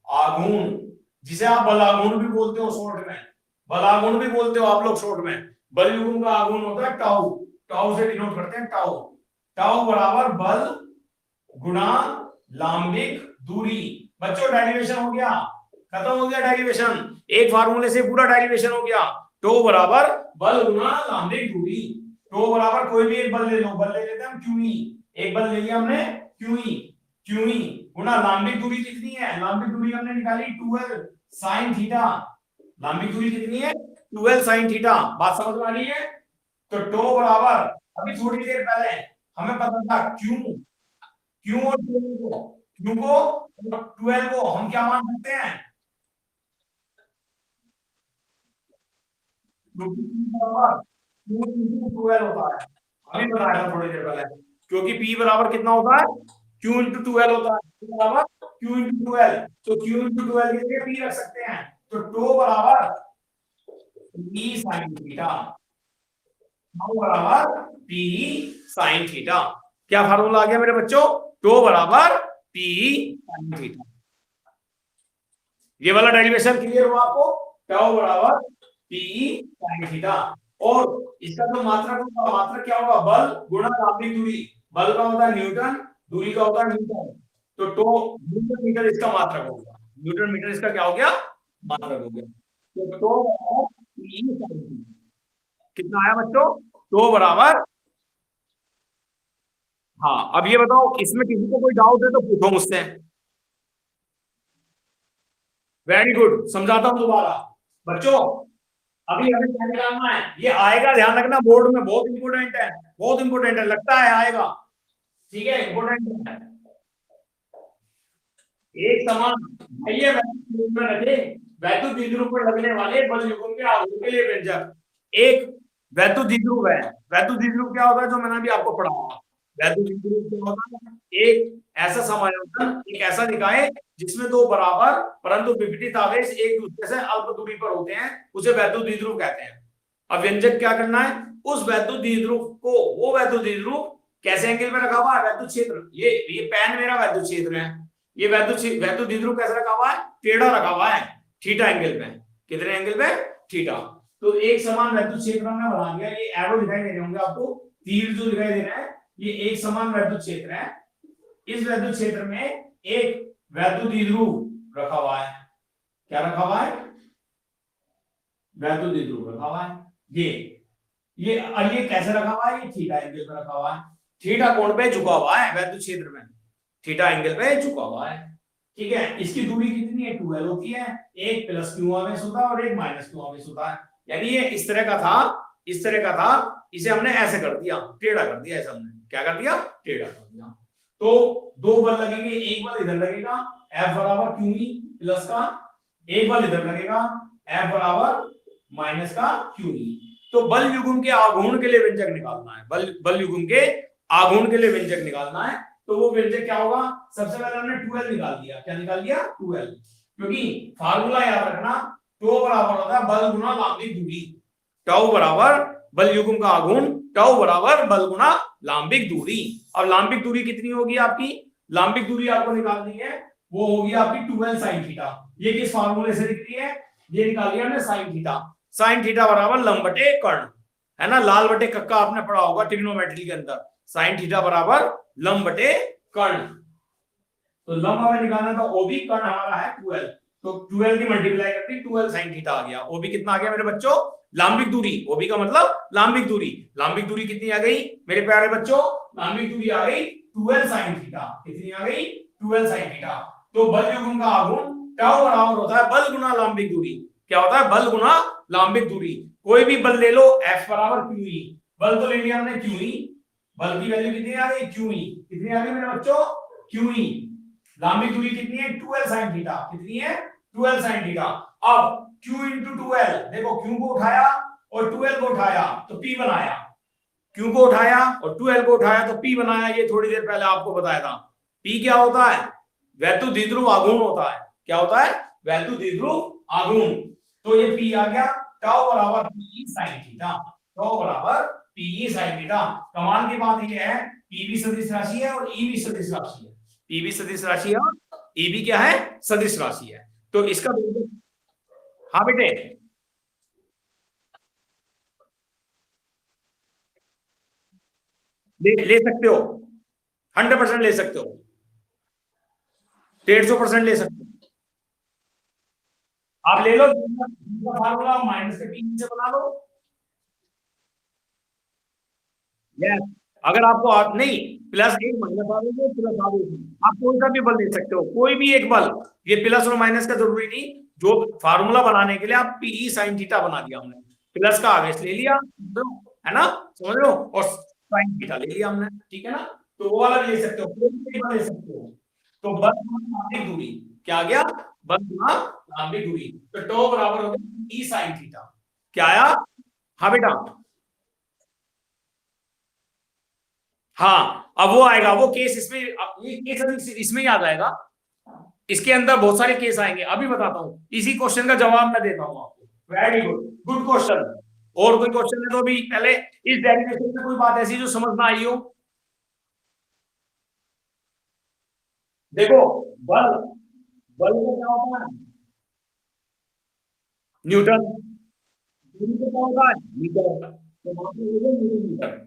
आघूर्ण, जिसे आप बल आघूर्ण भी बोलते हो शॉर्ट में, बल आघूर्ण भी बोलते हो आप लोग शॉर्ट में। बल युग्म का आघूर्ण होता है टाउ, टाउ से डिनोट करते हैं टाउ। टाउ बराबर बल गुणा लंबिक दूरी। बच्चों डेरिवेशन हो गया, खत्म हो गया डेरिवेशन, एक फार्मूले से पूरा डेरिवेशन हो गया। टो बराबर बल गुणा लंबिक दूरी। टो बराबर कोई भी एक बल ले लो, बल ले लेते हैं हम क्यूई, एक बल ले लिया हमने क्यूई, क्यूई गुना लांबिक दूरी कितनी है, लांबिक दूरी हमने निकाली 12 sin थीटा, लांबिक दूरी कितनी है 12 sin थीटा। बात समझ में आ रही है? तो टो बराबर, अभी थोड़ी देर पहले हमें पता था क्यू, क्यू और 12 को, क्यू को और 12 को हम क्या मान सकते हैं, बराबर क्यू इंटू 12 होता है, अभी बताया था थोड़ी देर पहले, क्योंकि P बराबर कितना होता है Q इंटू 12 होता है, P बराबर Q इंटू 12, तो Q इंटू 12 के लिए P रख सकते हैं, तो टो बराबर P sin थीटा, टो बराबर P sin थीटा। क्या फार्मूला आ गया मेरे बच्चों, टो बराबर P sin थीटा। ये वाला डेरिवेशन क्लियर हुआ आपको, टो बराबर P sin थीटा। और इसका जो मात्रक होगा, मात्रक क्या होगा, बल गुणा लांबिक दूरी, बल का होता है न्यूटन, दूरी का होता है मीटर, तो टो न्यूटन मीटर इसका मात्रक होगा, न्यूटन मीटर इसका क्या हो गया, मात्रक हो गया। तो टो बराबर P sin थीटा कितना आया बच्चों, टो बराबर, हाँ अब ये बताओ इसमें किसी को कोई डाउट है तो पूछो मुझसे। वेरी गुड, समझाता हूं दोबारा बच्चों। अभी हमें क्या निकालना है, ये आएगा, ध्यान रखना बोर्ड में, बहुत इंपॉर्टेंट है, बहुत इंपॉर्टेंट है, लगता है आएगा, ठीक है, इंपॉर्टेंट है। एक समान भैया में रखे वैद्युत द्विध्रुव पर लगने वाले बल युग्म के आघूर्ण के लिए व्यंजक। एक वैद्युत द्विध्रुव है, वैद्युत द्विध्रुव क्या होता है जो मैंने अभी आपको पढ़ाया, वैद्युत द्विध्रुव क्या होता है, एक ऐसा समायोजन, एक ऐसा निकाय जिसमें दो बराबर परंतु विपरीत आवेश एक दूसरे से अल्प दूरी पर होते हैं, उसे वैद्युत द्विध्रुव कहते हैं। अब व्यंजक क्या करना है, उस वैद्युत द्विध्रुव को, वो वैद्युत द्विध्रुव कैसे एंगल में रखा हुआ है, वैद्युत क्षेत्र, ये पेन मेरा वैद्युत क्षेत्र है, ये वैद्युत द्विध्रुव कैसे रखा हुआ है, टेढ़ा रखा हुआ है, थीटा एंगल पे, कितने एंगल पे, थीटा। तो एक समान वैद्युत क्षेत्र हमने बना दिया, ये एरो दिखाई दे रहे होंगे आपको, तीर जो दिखाई दे रहा है, ये एक समान वैद्युत क्षेत्र है। इस वैद्युत क्षेत्र में एक वैद्युत द्विध्रुव रखा हुआ है, क्या रखा हुआ है, वैद्युत द्विध्रुव रखा हुआ है, ये कैसे रखा हुआ है, ये थीटा एंगल पे रखा हुआ है, थीटा कोण पे झुका हुआ है वैद्युत क्षेत्र में, थीटा एंगल पे झुका हुआ है, ठीक है। इसकी दूरी कितनी है, 12 होती है, एक प्लस क्यू आवेश होता है और एक माइनस क्यू आवेश होता है, यानी ये इस तरह का था, इस तरह का था, इसे हमने ऐसे कर दिया, टेढ़ा कर दिया, ऐसा हमने क्या कर दिया, टेढ़ा कर दिया। तो दो बल लगेंगे, एक बल इधर लगेगा F बराबर क्यू प्लस का, एक बल इधर लगेगा F बराबर माइनस का क्यू। तो बल युग्म के आघूर्ण के लिए व्यंजक निकालना है, बल युग्म के आघूर्ण के लिए व्यंजक निकालना है, तो वो व्यंजक क्या होगा, सबसे पहले हमने 12 निकाल दिया, क्या निकाल दिया 12, क्योंकि फार्मूला याद रखना, टो बराबर होता है बल गुना लांबिक दूरी, टाउ बराबर बल युग्म का आघूर्ण, टाउ बराबर बल गुना लांबिक दूरी। अब लांबिक दूरी कितनी होगी आपकी, लांबिक दूरी आपको निकालनी है, वो होगी आपकी 12 sin थीटा। ये किस फार्मूले से निकली है, ये निकाल लिया हमने sin थीटा, sin थीटा बराबर लंब बटे कर्ण, है ना, लाल बटे कक्का आपने पढ़ा होगा ट्रिग्नोमेट्री के अंदर, sin थीटा बराबर लंब बटे कर्ण, तो लंब हमें निकालना था, ओबी कर्ण हमारा है 12, तो 12 की मल्टीप्लाई करके 12 sin थीटा आ गया, ओबी कितना आ गया मेरे बच्चों, लांबिक दूरी, ओबी का मतलब लांबिक दूरी, लांबिक दूरी कितनी आ गई मेरे प्यारे बच्चों, लांबिक दूरी आ गई 12 sin थीटा, कितनी आ गई 12 sin थीटा। तो बल युग्म का आघूर्ण टाउ बराबर होता है बल गुना लांबिक दूरी, क्या होता है, बल गुना लांबिक दूरी, कोई भी बल ले लो, F बराबर क्यू, बल तो ले लिया हमने क्यू, बल की वैल्यू कितनी आ गई क्यू, कितनी आ गई मेरे बच्चों क्यू, लांबिक दूरी कितनी है 12 sin थीटा, कितनी है 12 sin थीटा। अब q into 12, देखो q को उठाया और 12 को उठाया तो p बनाया, q को उठाया और 12 को उठाया तो p बनाया, ये थोड़ी देर पहले आपको बताया था। p क्या होता है, वैद्युत द्विध्रुव आघूर्ण होता है, क्या होता है, वैद्युत द्विध्रुव आघूर्ण, तो ये p आ गया, टाउ बराबर p sin थीटा, टाउ बराबर p sin थीटा। कमाल की बात ये है, p भी सदिश राशि है और e भी सदिश राशि है, p भी सदिश राशि है और e भी क्या है, सदिश राशि है, तो इसका, हाँ बेटे, ले सकते हो, 100% ले सकते हो, 150% ले सकते हो, आप ले लो, फार्मूला माइनस के 3 से बना लो, यस, अगर आपको नहीं प्लस एक माइनस आवेश है प्लस आवेश है, आप कोई सा भी बल दे सकते हो, कोई भी एक बल, ये प्लस और माइनस का जरूरी नहीं, जो फार्मूला बनाने के लिए आप पीई साइन थीटा बना दिया हमने, प्लस का आवेश ले लिया, है ना, समझ लो, और साइन थीटा ले लिया हमने, ठीक है ना, तो वो वाला भी ले सकते हो, कोई भी बल ले सकते हो। तो बल गुना दूरी क्या आ गया, बल गुना लंबी दूरी, तो टो बराबर हो गया ई साइन थीटा, क्या आया, हाँ बेटा, हाँ अब वो आएगा, वो केस इसमें, ये केस इसमें याद आएगा, इसके अंदर बहुत सारे केस आएंगे, अभी बताता हूं, इसी क्वेश्चन का जवाब मैं देता हूं आपको, वेरी गुड, गुड क्वेश्चन, और कोई क्वेश्चन है तो अभी पहले इस डेरिवेशन में कोई बात ऐसी जो समझ ना आई हो, देखो बल, बल का क्या होता है, न्यूटन, दूरी का क्या होता है, मीटर, तो वहां पे newton metre,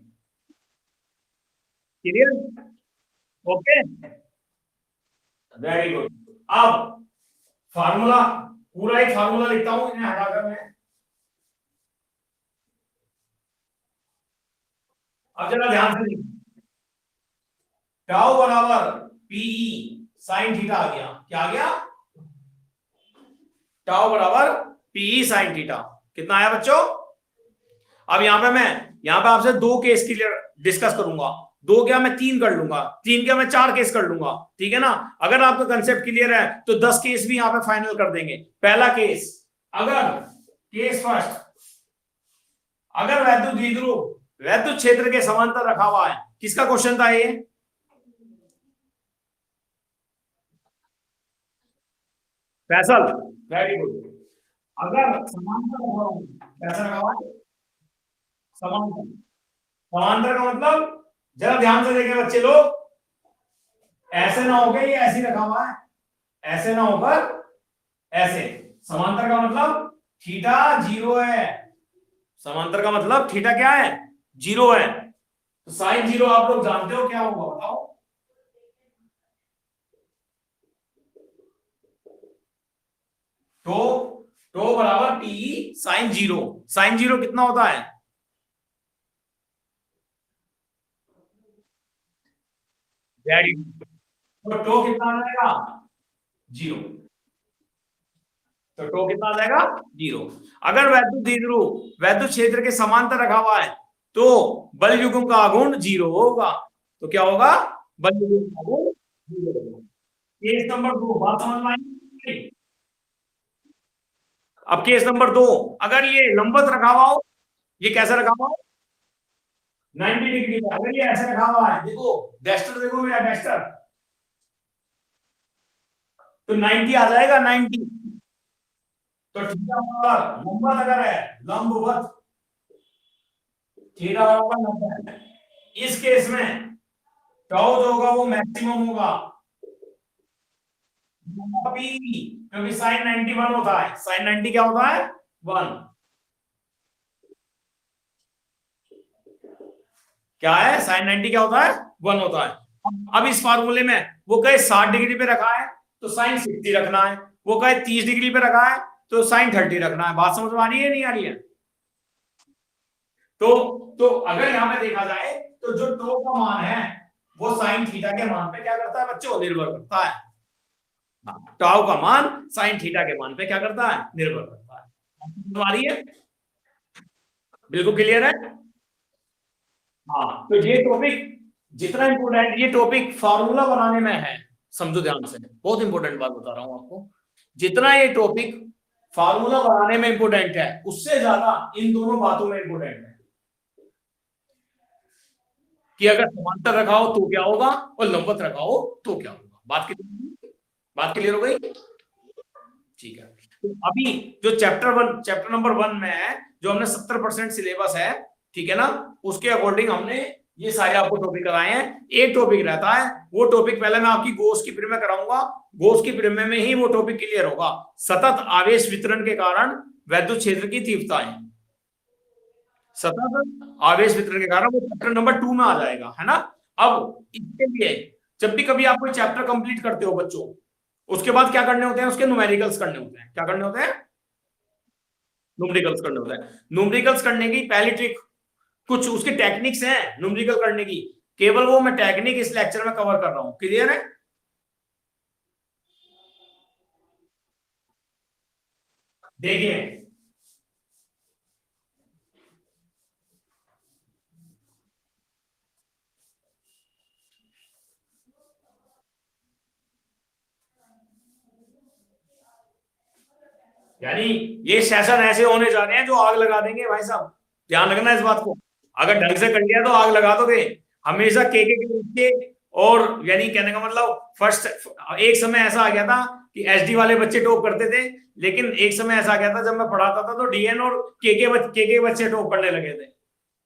clear, okay, very good, अब फार्मूला, पूरा एक फार्मूला लिखता हूं, इन्हें हटाकर मैं, अब जरा ध्यान से लिखो, टाउ बराबर पीई साइन थीटा आ गया, क्या आ गया, टाउ बराबर पीई साइन थीटा, कितना आया बच्चों, अब यहां पे मैं, यहां पे आपसे दो केस क्लियर डिस्कस करूंगा, दो क्या मैं तीन कर लूंगा, तीन क्या मैं चार केस कर लूंगा, ठीक है ना, अगर आपका कंसेप्ट क्लियर है तो 10 केस भी यहां पे फाइनल कर देंगे। पहला केस, अगर केस फर्स्ट, अगर वैद्युत द्विध्रुव वैद्युत क्षेत्र के समांतर रखा हुआ है, किसका क्वेश्चन था ये, फैसल, वेरी गुड, अगर समांतर रखा हुआ है, कैसा रखा हुआ है, समांतर, समांतर का मतलब, जरा ध्यान से देखें बच्चे लोग, ऐसे ना होकर ये ऐसे रखा हुआ है, ऐसे ना होकर ऐसे, समांतर का मतलब थीटा जीरो है, समांतर का मतलब थीटा क्या है, जीरो है, तो साइन जीरो आप लोग जानते हो क्या होगा बताओ, तो तो बराबर T sine zero, sine zero कितना होता है, वेरी गुड, तो टो कितना आ जाएगा, जीरो, तो टो कितना आ जाएगा, जीरो, अगर वैद्युत द्विध्रुव वैद्युत क्षेत्र के समांतर रखा हुआ है तो बल युग्म का आघूर्ण जीरो होगा, तो क्या होगा, बल युग्म का आघूर्ण जीरो होगा, केस नंबर दो, बात समझ में आई, अब केस नंबर दो, अगर ये लंबवत रखा हुआ हो, ये कैसा रखा हुआ हो, 90 डिग्री का, अगर ये ऐसे रखा हुआ है, देखो डेस्टर देखो मेरा डेस्टर, तो 90 आ जाएगा, 90, तो थीटा बराबर लंबवत अगर है, लंबवत थीटा बराबर 90, इस केस में टाउ जो होगा वो मैक्सिमम होगा, क्योंकि साइन 90 1 होता है, साइन 90 क्या होता है, 1, क्या है, साइन 90 क्या होता है, 1 होता है, अब इस फार्मूले में वो कहे 60 डिग्री पे रखा है तो साइन 60 रखना है, वो कहे 30 डिग्री पे रखा है तो साइन 30 रखना है, बात समझ में आ रही है नहीं आ रही है, तो अगर यहां पे देखा जाए तो जो टो का मान है वो साइन थीटा के मान पे क्या करता है बच्चों, निर्भर करता है, टाउ का मान साइन थीटा के मान पे क्या करता है, निर्भर करता है, समझ में आ रही है, बिल्कुल क्लियर है, हाँ, तो ये टॉपिक जितना इंपोर्टेंट, ये टॉपिक फार्मूला बनाने में है, समझो ध्यान से, बहुत इंपॉर्टेंट बात बता रहा हूं आपको, जितना ये टॉपिक फार्मूला बनाने में इंपोर्टेंट है उससे ज्यादा इन दोनों बातों में इंपोर्टेंट है, कि अगर समांतर रखा हो तो क्या होगा और लंबवत रखा हो तो क्या होगा, बात क्लियर हो गई, ठीक है, तो अभी जो चैप्टर नंबर 1 में है, जो हमने 70% सिलेबस है, ठीक है ना, उसके अकॉर्डिंग हमने ये सारे आपको टॉपिक कराए हैं, एक टॉपिक रहता है, वो टॉपिक पहले मैं आपकी गोस की प्रीमे कराऊंगा, गोस की प्रीमे में ही वो टॉपिक क्लियर होगा, सतत आवेश वितरण के कारण वैद्युत क्षेत्र की तीव्रताएं, सतत आवेश वितरण के कारण वो चैप्टर नंबर 2 में आ जाएगा, है ना, अब इसके लिए जब भी कभी आप कोई चैप्टर कंप्लीट करते हो बच्चों, उसके बाद क्या करने होते हैं, उसके न्यूमेरिकल्स करने होते हैं, क्या करने होते हैं, न्यूमेरिकल्स करने होते हैं, न्यूमेरिकल्स करने की पहली ट्रिक, कुछ उसकी टेक्निक्स हैं न्यूमेरिकल करने की, केवल वो मैं टेक्निक इस लेक्चर में कवर कर रहा हूं। क्लियर है? देखिए यानी ये सेशन ऐसे होने जा रहे हैं जो आग लगा देंगे भाई साहब, ध्यान रखना इस बात को। अगर ढंग से कर लिया तो आग लगा दोगे। हमेशा के बच्चे, और यानी कहने का मतलब फर्स्ट, एक समय ऐसा आ गया था कि एसडी वाले बच्चे टॉप करते थे, लेकिन एक समय ऐसा आ गया था जब मैं पढ़ाता था तो डीएन और के बच्चे टॉप करने लगे थे।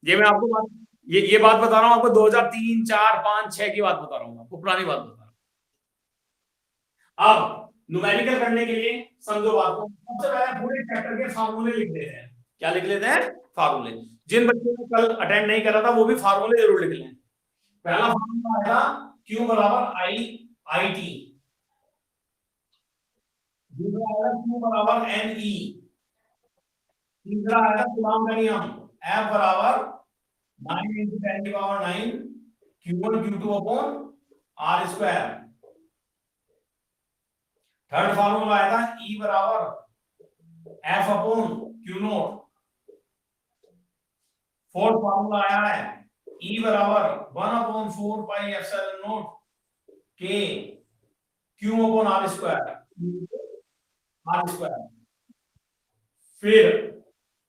ये मैं आपको बात, ये बात बता रहा हूँ आपको, 2003 4 5 6 की बात बता रहा हूँ आपको, पुरानी बात बता रहा हूँ। अब न्यूमेरिकल करने के लिए समझो बात को, सबसे पहले पूरे चैप्टर के फार्मूले लिख देते हैं। क्या लिख लेते हैं? फार्मूले। जिन बच्चों ने कल अटेंड नहीं करा था वो भी फार्मूले जरूर लिख लें। पहला फार्मूला आएगा Q बराबर आई आई टी, दूसरा आएगा Q बराबर एन ई, तीसरा आएगा कूलॉम का नियम F बराबर 9 into 10 की power 9 Q1 Q2 upon R square. Third formula आएगा E बराबर F upon Q note. Fourth formula आया है E बराबर 1 upon 4 pi epsilon note K Q upon R square, R square. फिर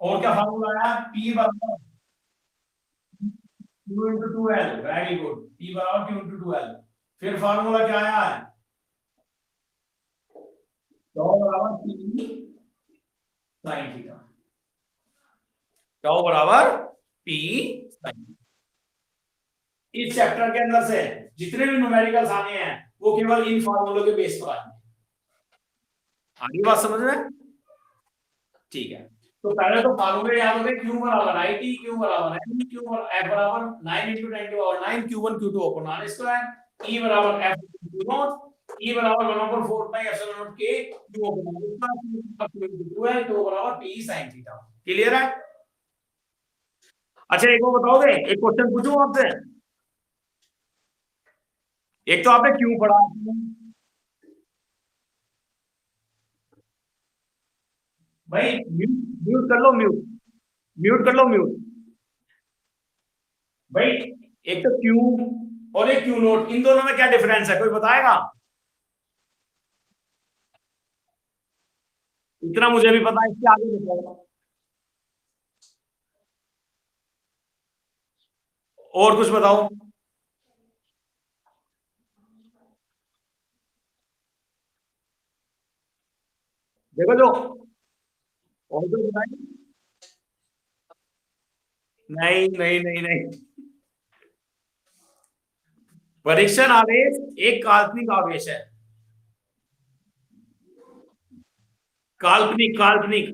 और क्या फार्मूला आया? P बराबर Q into 2L, very good, P बराबर Q into 2L। फिर फार्मूला क्या आया है? टाउ बराबर P sin थीटा, टाउ बराबर P sin। इस चैप्टर के अंदर से जितने भी न्यूमेरिकल्स आने हैं वो केवल इन फार्मूलों के बेस पर आएंगे। आगे बात समझ में? ठीक है, तो पहले तो फार्मूले याद हो गए। Q बराबर आई टी, Q बराबर एन, Q F बराबर 9 into 10 की power 9 Q1 Q2 upon R square, E बराबर F Q नॉट, E बराबर 1 upon 4 pi epsilon not K Q upon R square, Q है तो बराबर P sin थीटा। क्लियर है? अच्छा एक और बताओगे, एक क्वेश्चन पूछूं आपसे। एक तो आपने क्यों पढ़ा, भाई म्यूट, म्यूट कर लो, म्यूट, म्यूट कर लो, म्यूट। भाई एक तो क्यू और एक क्यू नोट, इन दोनों में क्या डिफरेंस है, कोई बताएगा? इतना मुझे भी पता है, इसके आगे बताओ। और कुछ बताओ। देखो जो, और कुछ बताइए। नहीं नहीं नहीं नहीं, परीक्षण आवेश एक काल्पनिक आवेश है। काल्पनिक, काल्पनिक,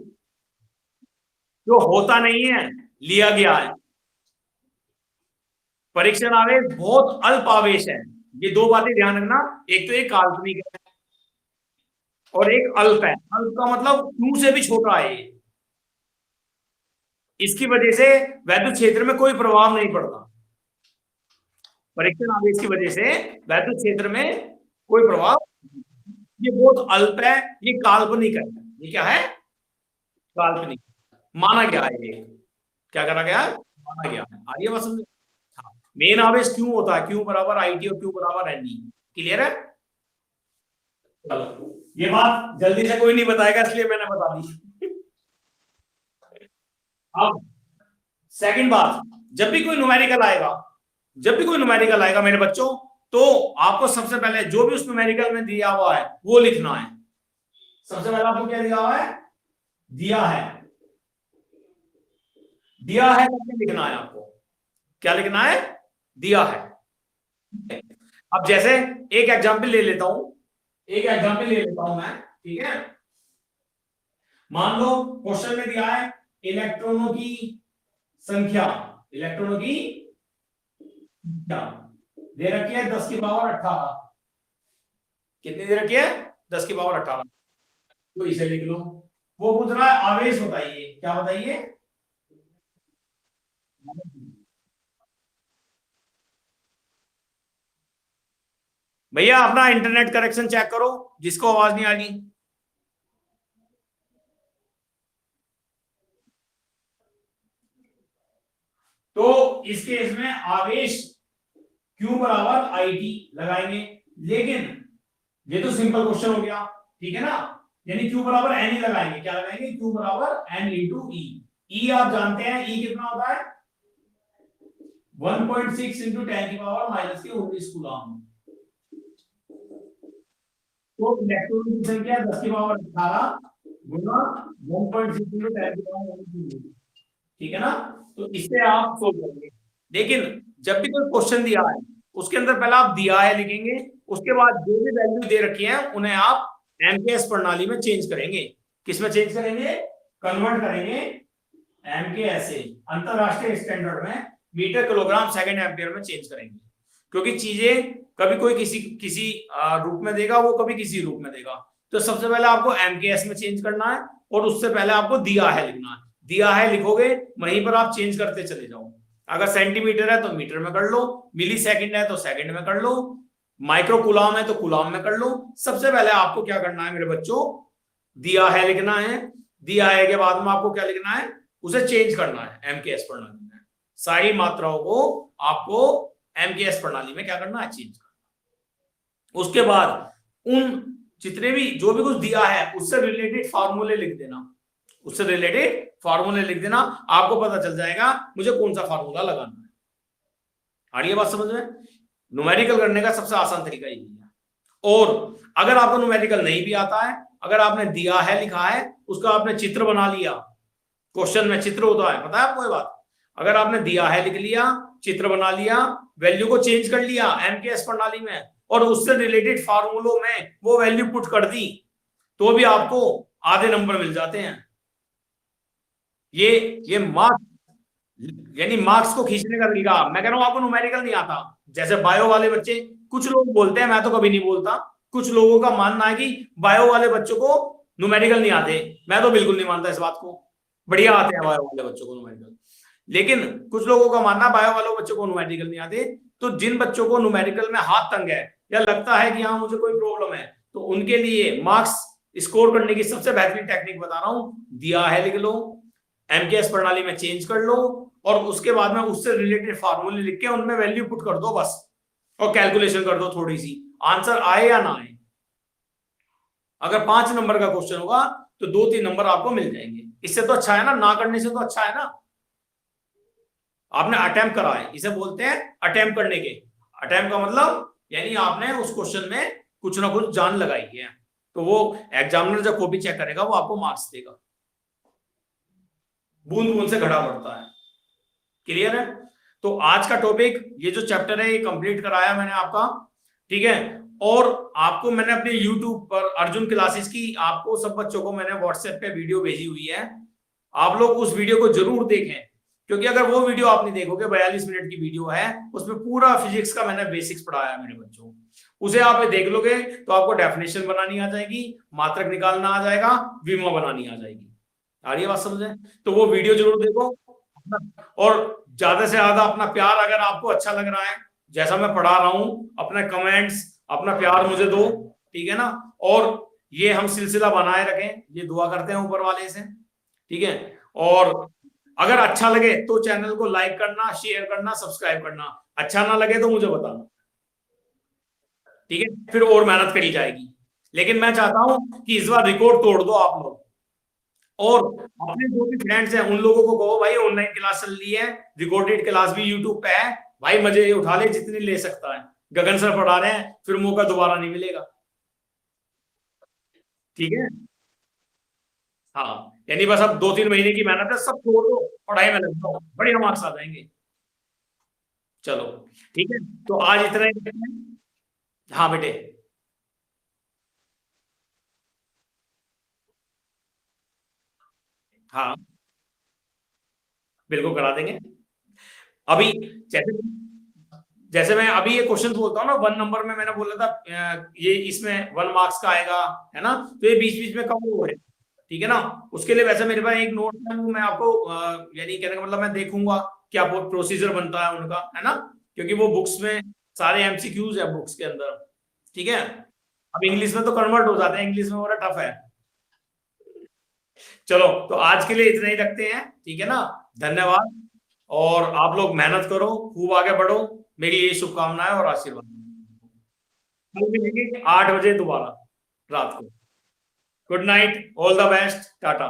जो होता नहीं है, लिया गया है। परीक्षण आवेश बहुत अल्प आवेश है। ये दो बातें ध्यान रखना, एक तो एक काल्पनिक है और एक अल्प है। अल्प का मतलब क्यू से भी छोटा है ये। इसकी वजह से वैद्युत क्षेत्र में कोई प्रभाव नहीं पड़ता। परीक्षण आवेश की वजह से वैद्युत क्षेत्र में कोई प्रभाव, ये बहुत अल्प है, ये काल्पनिक है। ये क्या है? काल्पनिक, माना गया है ये। क्या करा गया है? माना गया है। आइए बस समझे। हाँ, मेन आवेश क्यों होता है? क्यू बराबर आई टी और क्यू बराबर एन ई। क्लियर है? चलो ये बात जल्दी से कोई नहीं बताएगा इसलिए मैंने बता दी। अब सेकंड बात, जब भी कोई न्यूमेरिकल आएगा, जब भी कोई न्यूमेरिकल आएगा मेरे बच्चों, तो आपको सबसे पहले जो भी उस न्यूमेरिकल में दिया हुआ है वो लिखना है। सबसे पहले आपको क्या दिया हुआ है? दिया है, दिया है करके लिखना है आपको। क्या लिखना है? दिया है। अब जैसे एक एग्जांपल ले लेता हूं, एक एग्जांपल ले लेता हूं मैं, ठीक है। मान लो क्वेश्चन में दिया है इलेक्ट्रॉनों की संख्या, इलेक्ट्रॉनों की संख्या दे रखी है 10 की पावर 18। कितनी दे रखी है? 10 की पावर 18। तो इसे लिख लो। वो पूछ रहा है आवेश बताइए, क्या बताइए? भैया अपना इंटरनेट कनेक्शन चेक करो, जिसको आवाज नहीं आ रही। तो इस केस में आवेश Q बराबर IT लगाएंगे, लेकिन ये तो सिंपल क्वेश्चन हो गया, ठीक है ना। यानी Q बराबर N ही लगाएंगे। क्या लगाएंगे? Q बराबर N इंटू E। E आप जानते हैं E कितना होता है? 1.6 इंटू 10 की पावर माइनस के 19 कूलम। तो इलेक्ट्रॉन की संख्या 10 की पावर 18 गुना 1.6 इंटू 10 की पावर 19, ठीक है ना। तो इससे आप सोल्व करेंगे। लेकिन जब भी कोई क्वेश्चन दिया है उसके अंदर पहले आप दिया है लिखेंगे, उसके बाद जो भी वैल्यू दे रखी है उन्हें आप एमकेएस प्रणाली में चेंज करेंगे। किसमें चेंज करेंगे? कन्वर्ट करेंगे एमकेएस से अंतरराष्ट्रीय स्टैंडर्ड में मीटर किलोग्राम सेकंड एम्पियर में चेंज करेंगे। क्योंकि चीजें कभी कोई किसी किसी रूप में देगा, वो कभी किसी रूप में देगा। तो सबसे पहले आपको एमकेएस में चेंज करना है और उससे पहले आपको दिया है लिखना है। दिया है लिखोगे, वहीं पर आप चेंज करते चले जाओ। अगर सेंटीमीटर है तो मीटर में कर लो, मिली सेकंड है तो सेकंड में कर लो, माइक्रो कुलाम है तो कुलाम में कर लो। सबसे पहले आपको क्या करना है मेरे बच्चों? दिया है लिखना है। दिया है के बाद में आपको क्या लिखना है? उसे चेंज करना है एमकेएस प्रणाली में। सारी मात्राओं को आपको एमकेएस प्रणाली में क्या करना है? चेंज करना। उसके बाद उन जितने भी जो भी कुछ दिया है उससे रिलेटेड फार्मूले लिख देना। उससे रिलेटेड फार्मूले लिख देना, आपको पता चल जाएगा मुझे कौन सा फार्मूला लगाना है। आ रही है बात समझ में? न्यूमेरिकल करने का सबसे आसान तरीका यही है। और अगर आपको न्यूमेरिकल नहीं भी आता है, अगर आपने दिया है लिखा है, उसका आपने चित्र बना लिया, क्वेश्चन में चित्र होता है, पता है आपको ये बात? अगर आपने दिया है लिख लिया, चित्र बना लिया, वैल्यू को चेंज कर लिया एमकेएस प्रणाली में और उससे रिलेटेड फार्मूलों में वो वैल्यू पुट कर दी, तो भी आपको आधे नंबर मिल जाते हैं। ये मार्क्स, यानी मार्क्स को खींचने का तरीका। मैं कह रहा हूं आपको न्यूमेरिकल नहीं आता। जैसे बायो वाले बच्चे, कुछ लोग बोलते हैं, मैं तो कभी नहीं बोलता, कुछ लोगों का मानना है कि बायो वाले बच्चों को न्यूमेरिकल नहीं आते। मैं तो बिल्कुल नहीं मानता इस बात को, बढ़िया आते हैं बायो वाले बच्चों को न्यूमेरिकल। लेकिन कुछ लोगों का मानना बायो वाले बच्चों को न्यूमेरिकल नहीं आते। तो जिन बच्चों को न्यूमेरिकल में हाथ तंग है या लगता है कि हाँ मुझे कोई प्रॉब्लम है, तो उनके लिए मार्क्स स्कोर करने की सबसे बेहतरीन टेक्निक बता रहा हूं। दिया है लिख लो, एमकेएस प्रणाली में चेंज कर लो और उसके बाद में उससे रिलेटेड फार्मूले लिख के उनमें वैल्यू पुट कर दो बस, और कैलकुलेशन कर दो थोड़ी सी, आंसर आए या ना आए। अगर 5 नंबर का क्वेश्चन होगा तो 2-3 नंबर आपको मिल जाएंगे। इससे तो अच्छा है ना करने से तो अच्छा है ना। आपने अटेम्प्ट करा है, इसे बोलते हैं अटेम्प्ट करने के। अटेम्प्ट का मतलब यानी आपने उस क्वेश्चन में कुछ ना कुछ जान लगाई है, तो वो एग्जामिनर जब कॉपी चेक करेगा वो आपको मार्क्स देगा। बूंद बूंद से घड़ा बढ़ता है। क्लियर है? तो आज का टॉपिक ये जो चैप्टर है ये कंप्लीट कराया मैंने आपका, ठीक है। और आपको मैंने अपने YouTube पर अर्जुन क्लासेस की आपको सब बच्चों को मैंने WhatsApp पे वीडियो भेजी हुई है। आप लोग उस वीडियो को जरूर देखें, क्योंकि अगर वो वीडियो आप नहीं देखोगे, 42 मिनट की वीडियो है, उसमें पूरा फिजिक्स का मैंने बेसिक्स पढ़ाया मेरे बच्चों को। उसे आप देख लोगे तो आपको डेफिनेशन बनानी आ जाएगी, मात्रक निकालना आ जाएगा, विमा बनानी आ जाएगी। आ रही है बात समझ में? तो वो वीडियो जरूर देखो। और ज्यादा से ज्यादा अपना प्यार, अगर आपको अच्छा लग रहा है जैसा मैं पढ़ा रहा हूं, अपने कमेंट्स अपना प्यार मुझे दो, ठीक है ना। और ये हम सिलसिला बनाए रखें, ये दुआ करते हैं ऊपर वाले से, ठीक है। और अगर अच्छा लगे तो चैनल को लाइक करना, शेयर करना, सब्सक्राइब करना। अच्छा ना लगे तो मुझे बताना, ठीक है, फिर और मेहनत करी जाएगी। लेकिन मैं चाहता हूं कि इस बार रिकॉर्ड तोड़ दो आप लोग, और अपने जो भी फ्रेंड्स हैं उन लोगों को कहो भाई ऑनलाइन क्लास चल रही है, रिकॉर्डेड क्लास भी यूट्यूब पे है, भाई मजे उठा ले जितनी ले सकता है। गगन सर पढ़ा रहे हैं, फिर मौका दोबारा नहीं मिलेगा, ठीक है। हाँ, यानी बस अब 2-3 महीने की मेहनत है, सब छोड़ दो, पढ़ाई में लग जाओ, बढ़िया मार्क्स आ जाएंगे। चलो ठीक है, तो आज इतना ही रखते हैं। हाँ बेटे। हाँ बिल्कुल करा देंगे। अभी जैसे जैसे मैं अभी ये क्वेश्चन बोलता हूँ ना, 1 नंबर में मैंने बोला था ये इसमें 1 मार्क्स का आएगा, है ना। तो ये बीच बीच में कम हो रहे हैं, ठीक है ना। उसके लिए वैसे मेरे पास एक नोट है, वो मैं आपको यानी कहने का मतलब मैं देखूंगा क्या प्रोसीजर बनता है उनका, है ना। क्योंकि वो बुक्स में सारे एमसीक्यूज है बुक्स के अंदर, ठीक है, अब इंग्लिश में तो कन्वर्ट हो जाते हैं, इंग्लिश में बड़ा टफ है। चलो तो आज के लिए इतना ही रखते हैं, ठीक है ना। धन्यवाद। और आप लोग मेहनत करो, खूब आगे बढ़ो, मेरी यही शुभकामनाएं और आशीर्वाद। कल मिलेंगे 8 बजे दोबारा रात को। Good night, all the best, Tata.